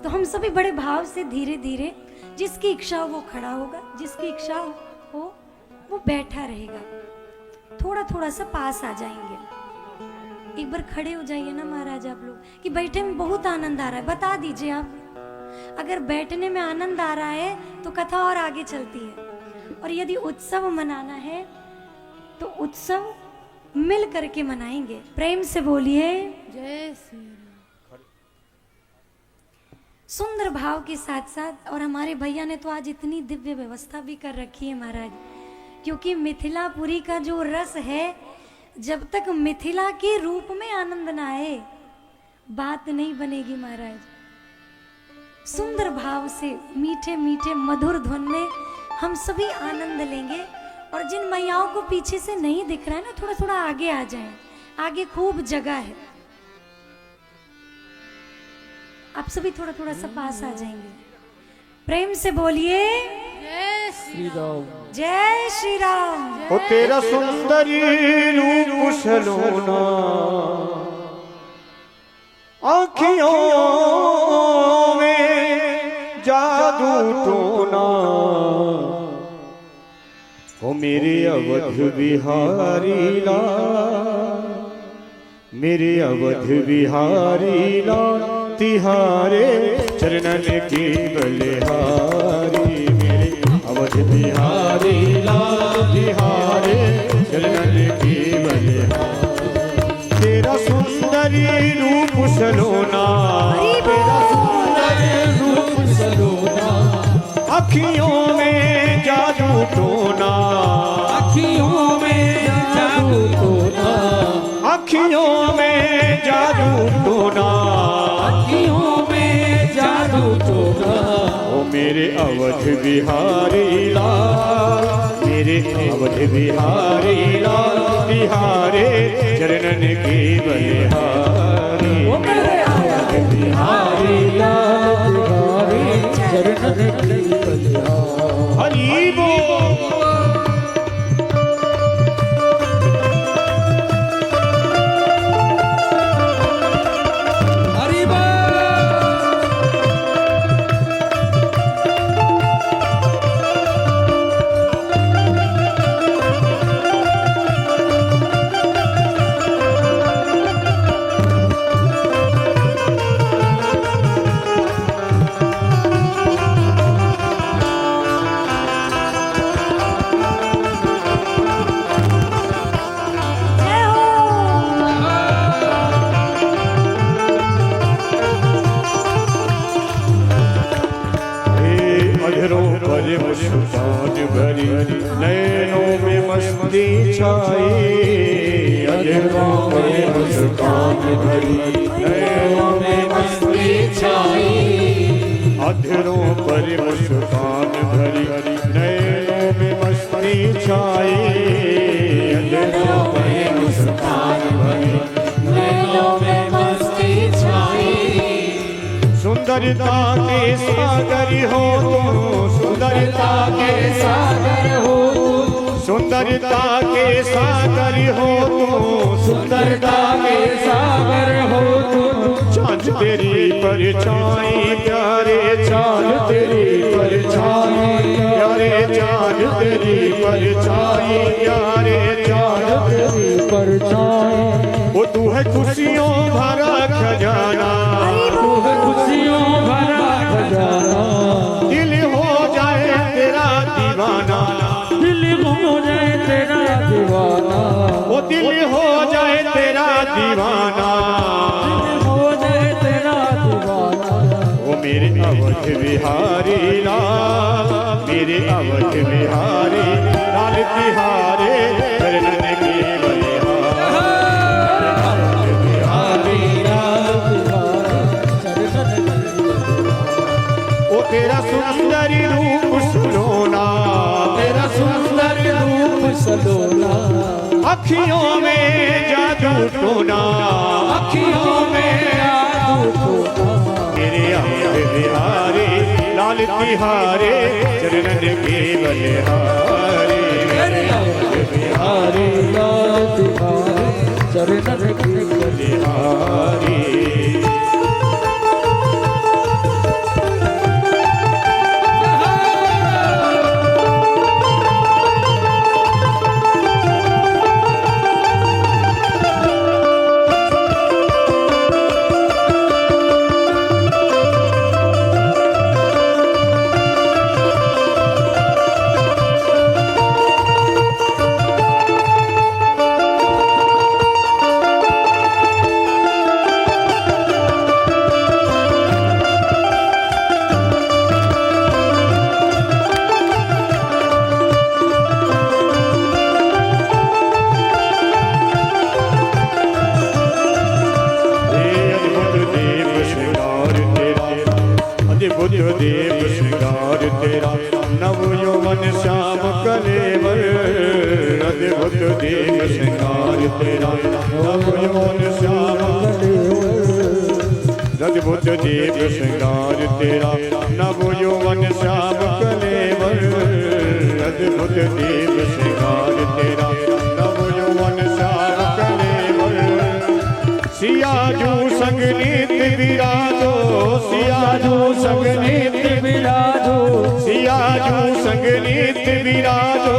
तो हम सभी बड़े भाव से धीरे धीरे, जिसकी इच्छा हो वो खड़ा होगा, जिसकी इच्छा हो वो बैठा रहेगा। थोड़ा थोड़ा सा पास आ जाएंगे। एक बार खड़े हो जाइए ना महाराज आप लोग कि बैठे में बहुत आनंद आ रहा है, बता दीजिए आप। अगर बैठने में आनंद आ रहा है तो कथा और आगे चलती है, और यदि उत्सव मनाना है तो उत्सव मिल करके मनाएंगे। प्रेम से बोलिए जय श्री। सुंदर भाव के साथ साथ। और हमारे भैया ने तो आज इतनी दिव्य व्यवस्था भी कर रखी है महाराज, क्योंकि मिथिलापुरी का जो रस है, जब तक मिथिला के रूप में आनंद ना आए बात नहीं बनेगी महाराज। सुंदर भाव से मीठे मीठे मधुर ध्वन में हम सभी आनंद लेंगे। और जिन मैयाओं को पीछे से नहीं दिख रहा है ना, थोड़ा थोड़ा आगे आ जाएं, आगे खूब जगह है। आप सभी थोड़ा थोड़ा सा पास आ जाएंगे। प्रेम से बोलिए श्री राम। जय श्री राम। ओ तेरा सुंदरी रूप सलोना आँखियों में जादू टोना, ओ मेरे अवध बिहारी लाल, मेरे अवध बिहारी लाल, तिहारे चरणन की बलिहारी, मेरे अवध बिहारी लाल, तिहारे चरणन की बलिहारी। तेरा सुंदरी रूप सलोना, तेरा सुंदरी रूप सलोना, अखियों में जादू टोना, अखियों में जादू टोना, अखियों में जादू टोना, अखियों में जादू टोना। ओ मेरे अवध बिहारी लाल, मेरे अवध बिहारी लाल, बिहारे चरणन की बलिहारी, मेरे अवध बिहारी लाल, बिहारी चरणन की बलिहारी। हरि बोल। हरि बोल। जय हो। अधरों पर मुस्कान भरी, नैनों में मस्ती छाई, अधरों पर मुस्कान भरी, नैनों में मस्ती छाई, अधरों पर मुस्कान भरी, नैनों में मस्ती छाई, अधरों पर मुस्कान भरी, नैनों में मस्ती छाई। सुंदरता के सागर हो तुम, सुंदरता के सागर हो तुम, सुंदरता के सागर हो तुम, सुंदरता के सागर हो तुम। चाँद तेरी परछाई प्यारे, चाँद तेरी परछाई प्यारे, चाँद तेरी परछाई प्यारे, चाँद तेरी परछाई। वो तू है खुशियों भरा खजाना, तू है खुशियों भरा खजाना, दिल हो जाए तेरा दीवाना, दिल हो जाए तेरा दीवाना, वो दिल हो जाए तेरा दीवाना, दिल हो जाए तेरा दीवाना। वो मेरे अवध बिहारी लाल, मेरे अवध बिहारी लाल, तिहारे चरणन की बलिहारी, अवध बिहारी लाल, ओ तेरा सुंदर रूप सलोना, तेरा सुंदर रूप सलोना, अखियों में जादू टोना, अखियों में जादू टोना। मेरे अवध बिहारी लाल, तिहारे चरणन की बलिहारी, मेरे अवध बिहारी लाल, तिहारे चरणन की बलिहारी। अद्भुत देव श्रृंगार तेरा नव यौवन श्याम कलेवर अद्भुत देव श्रृंगार तेरा नव यौवन श्याम अद्भुत देव श्रृंगार तेरा नव यौवन श्याम कलेवर अद्भुत देव श्रृंगार तेरा नव यौवन श्याम कलेवर सियाजू संग नित्य विराजो सियाजू संग नित्य विराजो सियाजू संग नित्य विराजो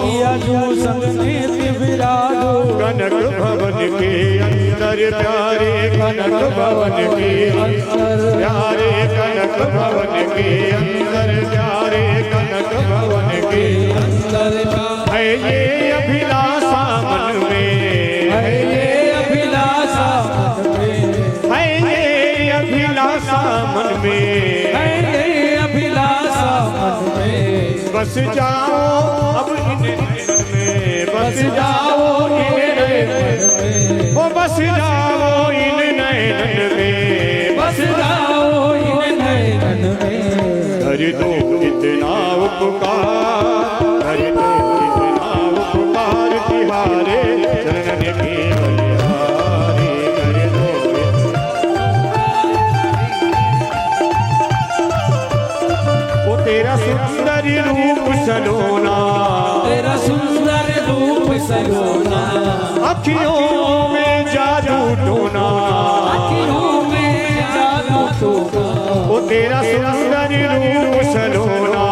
सियाजू संग नित्य विराजो कनक भवन के अंदर प्यारे कनक भवन के अंदर प्यारे कनक भवन के अंदर प्यारे कनक भवन के अंदर है ये अभिलाषा मन में है ये अभिलाषा मन में है ये अभिलाषा मन में है ये अभिलाषा मन में बस जाओ अब इन नैनन में बस जाओ इन नैनन में ओ बस जाओ इन नैनन में बस जाओ इन नैनन में कर दो इतना उपकार कर दो इतना उपकार तिहारे चरणन की बलिहारी कर दो ओ तेरा सुंदर रूप सलोना तेरा सुंदर रूप सलोना अखियों में जादू टोना अखियों में जादू टोना ओ तेरा सुंदर रूप सलोना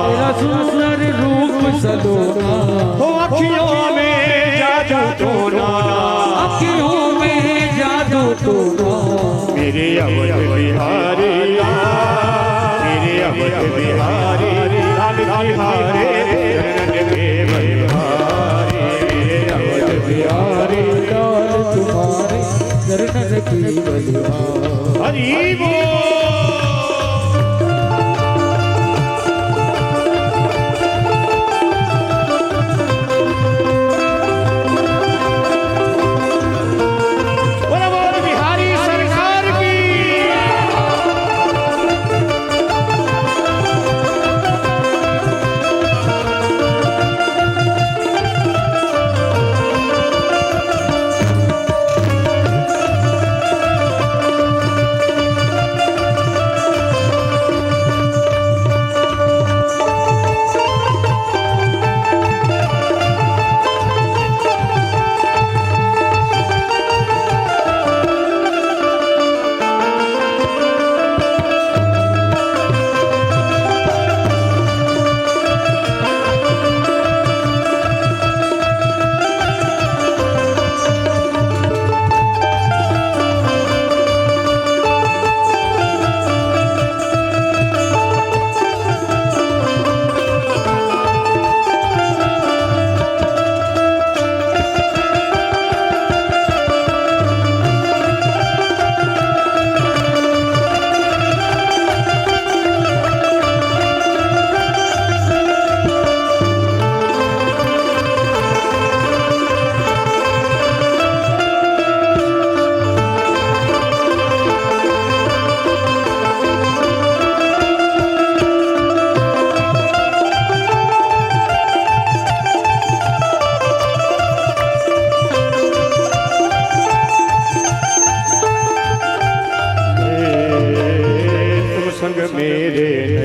तेरा सुंदर रूप सलोना ओ अखियों में जादू टोना अखियों में जादू टोना मेरे अवध बिहारी मेरे अवध बिहारी लाल बिहारी चरणन के बलिहारी मेरे अवध बिहारी लाल तुम्हारे चरणन की बलिहारी हरि बोल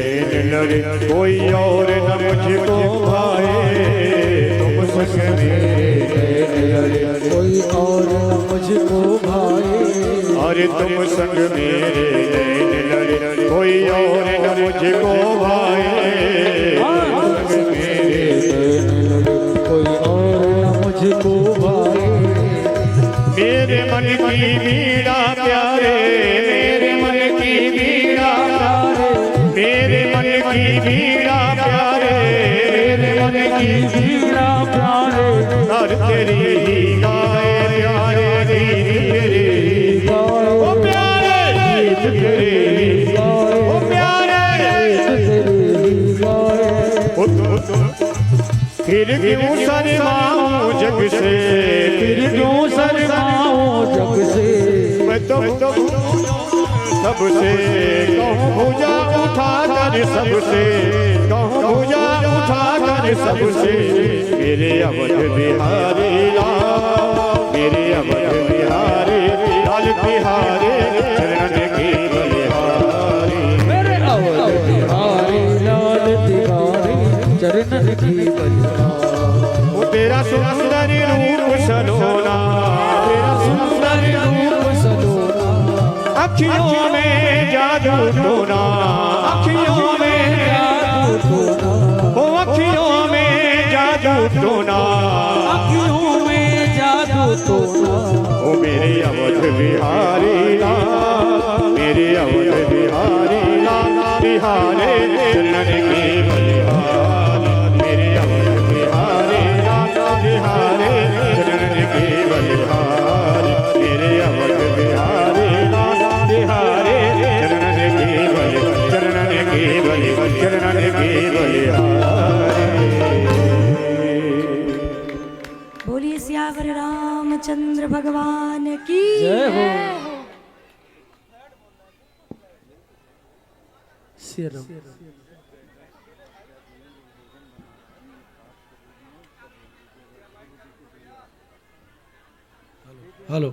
कोई और न मुझको भाए तुम संग मेरे कोई और न मुझको भाए अरे तुम संग मेरे नैन लड़े कोई और न मुझको भाए संग मेरे कोई और न मुझको भाए मेरे मन की पीड़ा प्यारे मेरे मन की पीड़ा मेरे मन की पीड़ा प्यारे मेरे मन की पीड़ा प्यारे हर तेरी ही गाए प्यारे गीत तेरे ही गाए ओ प्यारे गीत तेरे ही गाए ओ प्यारे गीत तेरे ही गाए फिर क्यों शर्माऊं जग से फिर क्यों शर्माऊं जग से मैं तो सबसे कहूँ भुजा उठा कर सबसे कहूँ भुजा उठा कर सबसे मेरे अवध बिहारी लाल मेरे अवध बिहारी लाल बिहारी चरण की बलिहारी मेरे अवध बिहारी लाल बिहारी चरण की बलिहारी। वो तेरा सुंदर रूप सलोना तेरा सुंदर रूप सलोना अखियों में जादू टोना अखियों में जादू टोना ओ अखियों में जादू टोना अखियों में जादू टोना। ओ मेरे अवध बिहारी लाल मेरे अवध बिहारी लाल बिहारे चरण की बलिहारी मेरे अवध बिहारी लाल बिहारे चरण की बलिहारी मेरे अवध बिहारी लाल बिहारे चरण की बलिहारी चरण की बलिहारी चरण की बलिहारी। बोलिए सियावर रामचंद्र भगवान की जय हो। जय हो। हेलो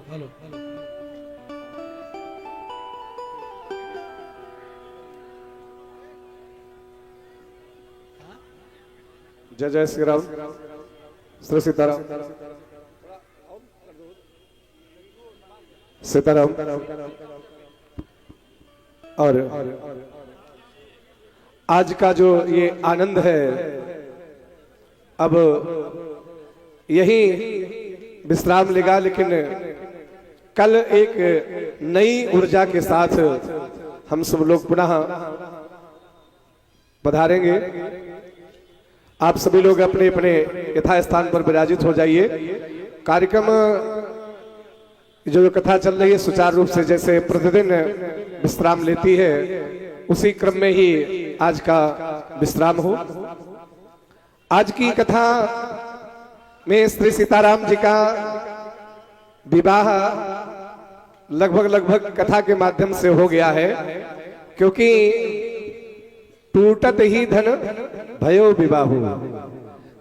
जय जय श्री राम श्री सीताराम सीताराम। और आज का जो ये आनंद है अब यही विश्राम लेगा, लेकिन कल एक नई ऊर्जा के साथ हम सब लोग पुनः पधारेंगे। आप सभी लोग अपने अपने यथास्थान पर विराजित हो जाइए। कार्यक्रम जो कथा चल रही है सुचारू रूप से जैसे प्रतिदिन विश्राम लेती है उसी क्रम में ही आज का विश्राम हो। आज की कथा में श्री सीताराम जी का विवाह लगभग कथा के माध्यम से हो गया है, क्योंकि टूटत ही धन भयो विवाहु।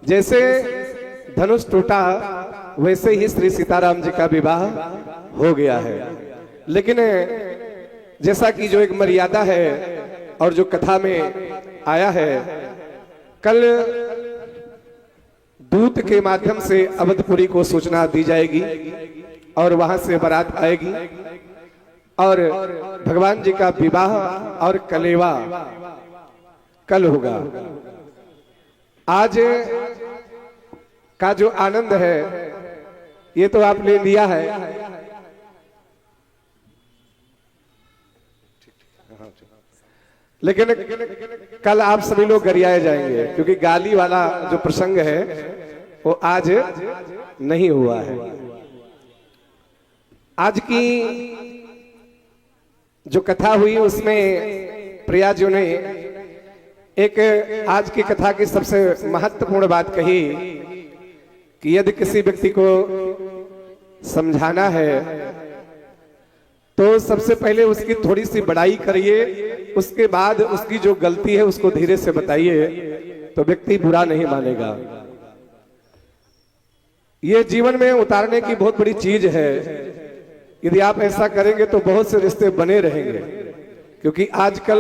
जैसे धनुष टूटा वैसे ही श्री सीताराम जी का विवाह हो गया है। लेकिन जैसा कि जो एक मर्यादा है और जो कथा में आया है, कल दूत के माध्यम से अवधपुरी को सूचना दी जाएगी और वहां से बारात आएगी और भगवान जी का विवाह और कलेवा कल होगा। आज का जो आनंद है ये तो आप ले लिया है, लेकिन कल आप सभी लोग गरियाए जाएंगे, क्योंकि गाली वाला जो प्रसंग है वो आज नहीं हुआ है। आज की जो कथा हुई उसमें प्रिया जी ने एक आज की कथा की सबसे महत्वपूर्ण बात कही कि यदि किसी व्यक्ति को समझाना है तो सबसे पहले उसकी थोड़ी सी बड़ाई करिए, उसके बाद उसकी जो गलती है उसको धीरे से बताइए तो व्यक्ति बुरा नहीं मानेगा। ये जीवन में उतारने की बहुत बड़ी चीज है। यदि आप ऐसा करेंगे तो बहुत से रिश्ते बने रहेंगे, क्योंकि आजकल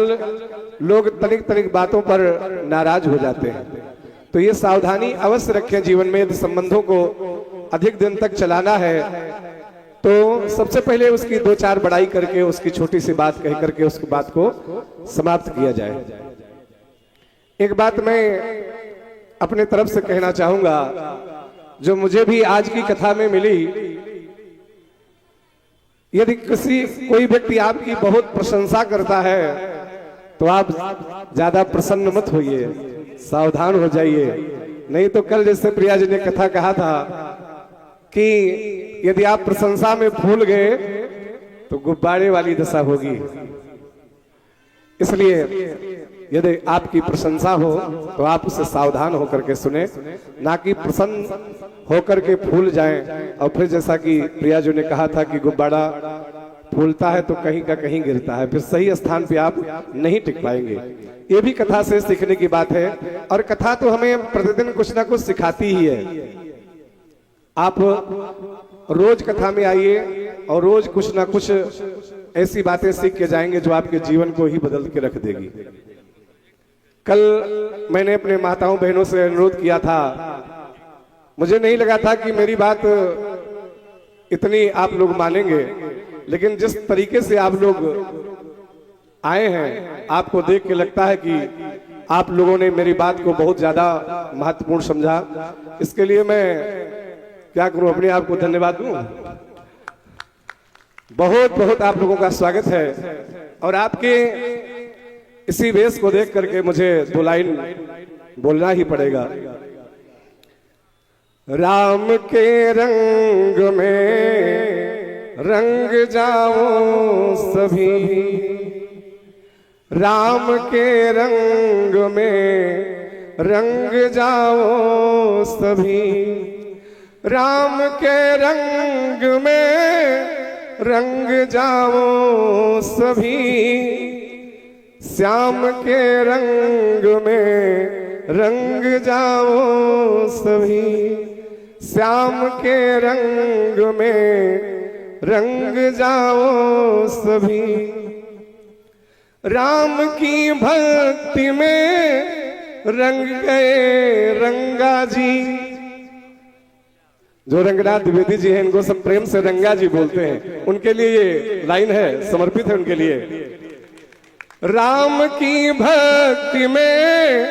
लोग तनिक तनिक बातों पर नाराज हो जाते हैं। तो ये सावधानी अवश्य रखें जीवन में। यदि संबंधों को अधिक दिन तक चलाना है तो सबसे पहले उसकी दो चार बड़ाई करके उसकी छोटी सी बात कह करके उस बात को समाप्त किया जाए। एक बात मैं अपने तरफ से कहना चाहूंगा जो मुझे भी आज की कथा में मिली। यदि कोई व्यक्ति आपकी बहुत प्रशंसा करता है तो आप ज्यादा प्रसन्न मत होइए, सावधान हो जाइए। नहीं तो कल जैसे प्रिया जी ने कथा कहा था कि यदि आप प्रशंसा में फूल गए तो गुब्बारे वाली दशा होगी। इसलिए यदि आपकी प्रशंसा हो तो आप उससे सावधान होकर के सुने, ना कि प्रसन्न होकर के फूल जाएं और फिर जैसा कि प्रिया जी ने कहा था कि गुब्बारा फूलता है तो कहीं का कहीं गिरता है, फिर सही स्थान पे आप नहीं टिक पाएंगे। ये भी कथा से सीखने की बात है। और कथा तो हमें प्रतिदिन कुछ ना कुछ सिखाती ही है। आप रोज कथा में आइए और रोज कुछ ना कुछ ऐसी बातें सीख के जाएंगे जो आपके जीवन को ही बदल के रख देगी। कल मैंने अपने माताओं बहनों से अनुरोध किया था, मुझे नहीं लगा था कि मेरी बात इतनी आप लोग मानेंगे, लेकिन जिस तरीके से आप लोग आए हैं, आपको देख के लगता है कि आप लोगों ने मेरी बात को बहुत ज्यादा महत्वपूर्ण समझा। इसके लिए मैं क्या करूं, अपने आप को धन्यवाद दूं। बहुत बहुत आप लोगों का स्वागत है। और आपके इसी वेश को देख करके मुझे 2 लाइन बोलना ही पड़ेगा। राम के रंग में रंग जाओ सभी, राम के रंग में रंग जाओ सभी, राम के रंग में रंग जाओ सभी, श्याम के रंग में रंग जाओ सभी, श्याम के रंग में रंग जाओ सभी। राम की भक्ति में रंग गए रंगा जी। जो रंगनाथ द्विवेदी जी हैं, इनको सब प्रेम से रंगा जी बोलते हैं, उनके लिए ये लाइन है, समर्पित है उनके लिए। राम की भक्ति में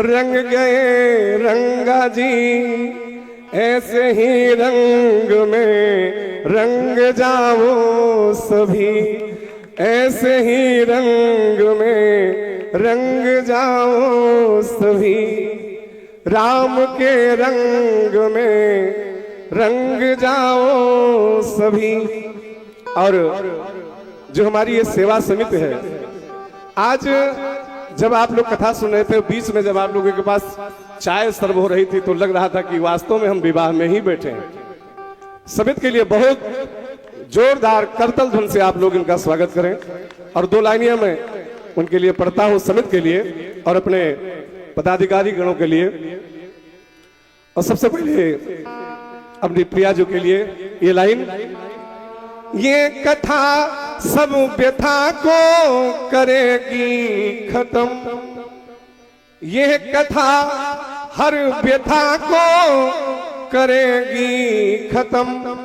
रंग गए रंगा जी, ऐसे ही रंग में रंग जाओ सभी, ऐसे ही रंग में रंग जाओ सभी, राम के रंग में रंग जाओ सभी। और जो हमारी ये सेवा समिति है, आज जब आप लोग कथा सुन रहे थे, बीच में जब आप लोगों के पास चाय सर्व हो रही थी, तो लग रहा था कि वास्तव में हम विवाह में ही बैठे हैं। समिति के लिए बहुत जोरदार करतल धुन से आप लोग इनका स्वागत करें। और 2 लाइनियां मैं उनके लिए पढ़ता हूं, समिति के लिए और अपने पदाधिकारी गणों के लिए। और सबसे पहले अपनी प्रिया जी के लिए ये लाइन। ये कथा सब व्यथा को करेगी खत्म, ये कथा हर व्यथा को करेगी खत्म।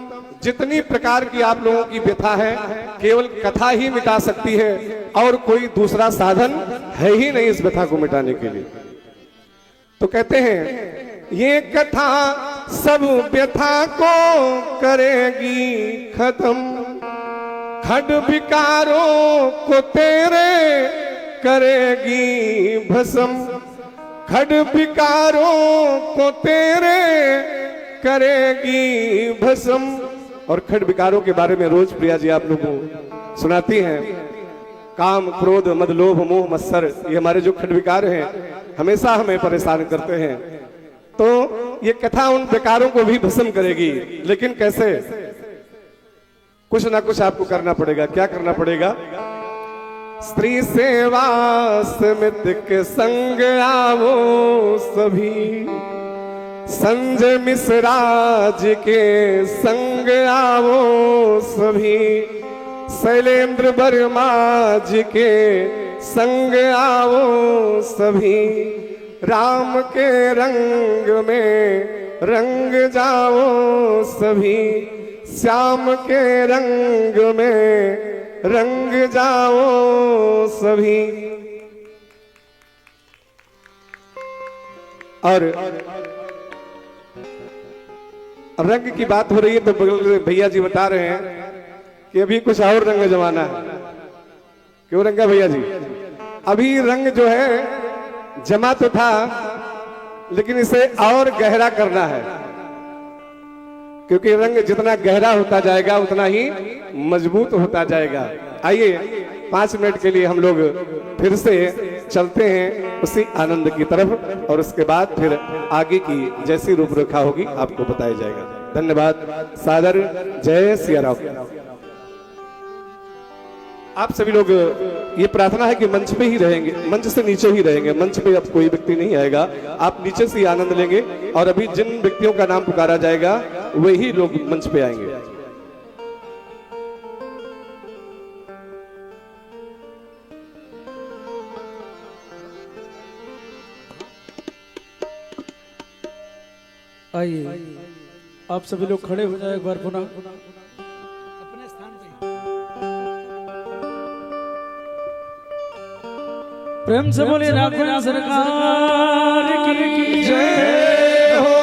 जितनी प्रकार की आप लोगों की व्यथा है, केवल कथा ही मिटा सकती है, और कोई दूसरा साधन है ही नहीं इस व्यथा को मिटाने के लिए। तो कहते हैं, ये कथा सब व्यथा को करेगी खत्म, खड विकारों को तेरे करेगी भस्म, खड विकारों को तेरे करेगी भस्म। और खड विकारों के बारे में रोज प्रिया जी आप लोगों को सुनाती हैं। काम, क्रोध, मद, लोभ, मोह, मत्सर, ये हमारे जो खड विकार हैं, हमेशा हमें परेशान करते हैं। तो ये कथा उन विकारों को भी भस्म करेगी। लेकिन कैसे? कुछ ना कुछ आपको करना पड़ेगा। क्या करना पड़ेगा? स्त्री सेवा समिति के संग आवो सभी, संजय मिश्रा जी के संग आवो सभी, शैलेंद्र वर्मा जी के संग आवो सभी, राम के रंग में रंग जाओ सभी, श्याम के रंग में रंग जाओ सभी। और रंग की बात हो रही है तो भैया जी बता रहे हैं कि अभी कुछ और रंग जमाना है। क्यों रंगा भैया जी? अभी रंग जो है जमा तो था, लेकिन इसे और गहरा करना है, क्योंकि रंग जितना गहरा होता जाएगा उतना ही मजबूत होता जाएगा। आइए 5 मिनट के लिए हम लोग फिर से चलते हैं उसी आनंद की तरफ, और उसके बाद फिर आगे की जैसी रूपरेखा होगी आपको बताया जाएगा। धन्यवाद। सादर जय सिया राम। आप सभी लोग, ये प्रार्थना है कि मंच पे ही रहेंगे, मंच से नीचे ही रहेंगे, मंच पे अब कोई व्यक्ति नहीं आएगा, आप नीचे से ही आनंद लेंगे और अभी जिन व्यक्तियों का नाम पुकारा जाएगा वही लोग मंच पे आएंगे। आइए आप सभी लोग खड़े हो जाए एक बार पुनः। प्रेम से बोले राघव सरकार की जय हो।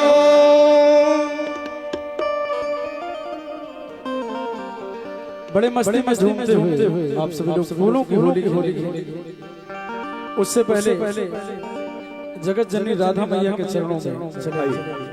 बड़े मस्ती में झूमते हुए आप सभी लोग फूलों की होली खेलेंगे। उससे पहले जगत जननी राधा मैया के चरणों में चढ़ाइए।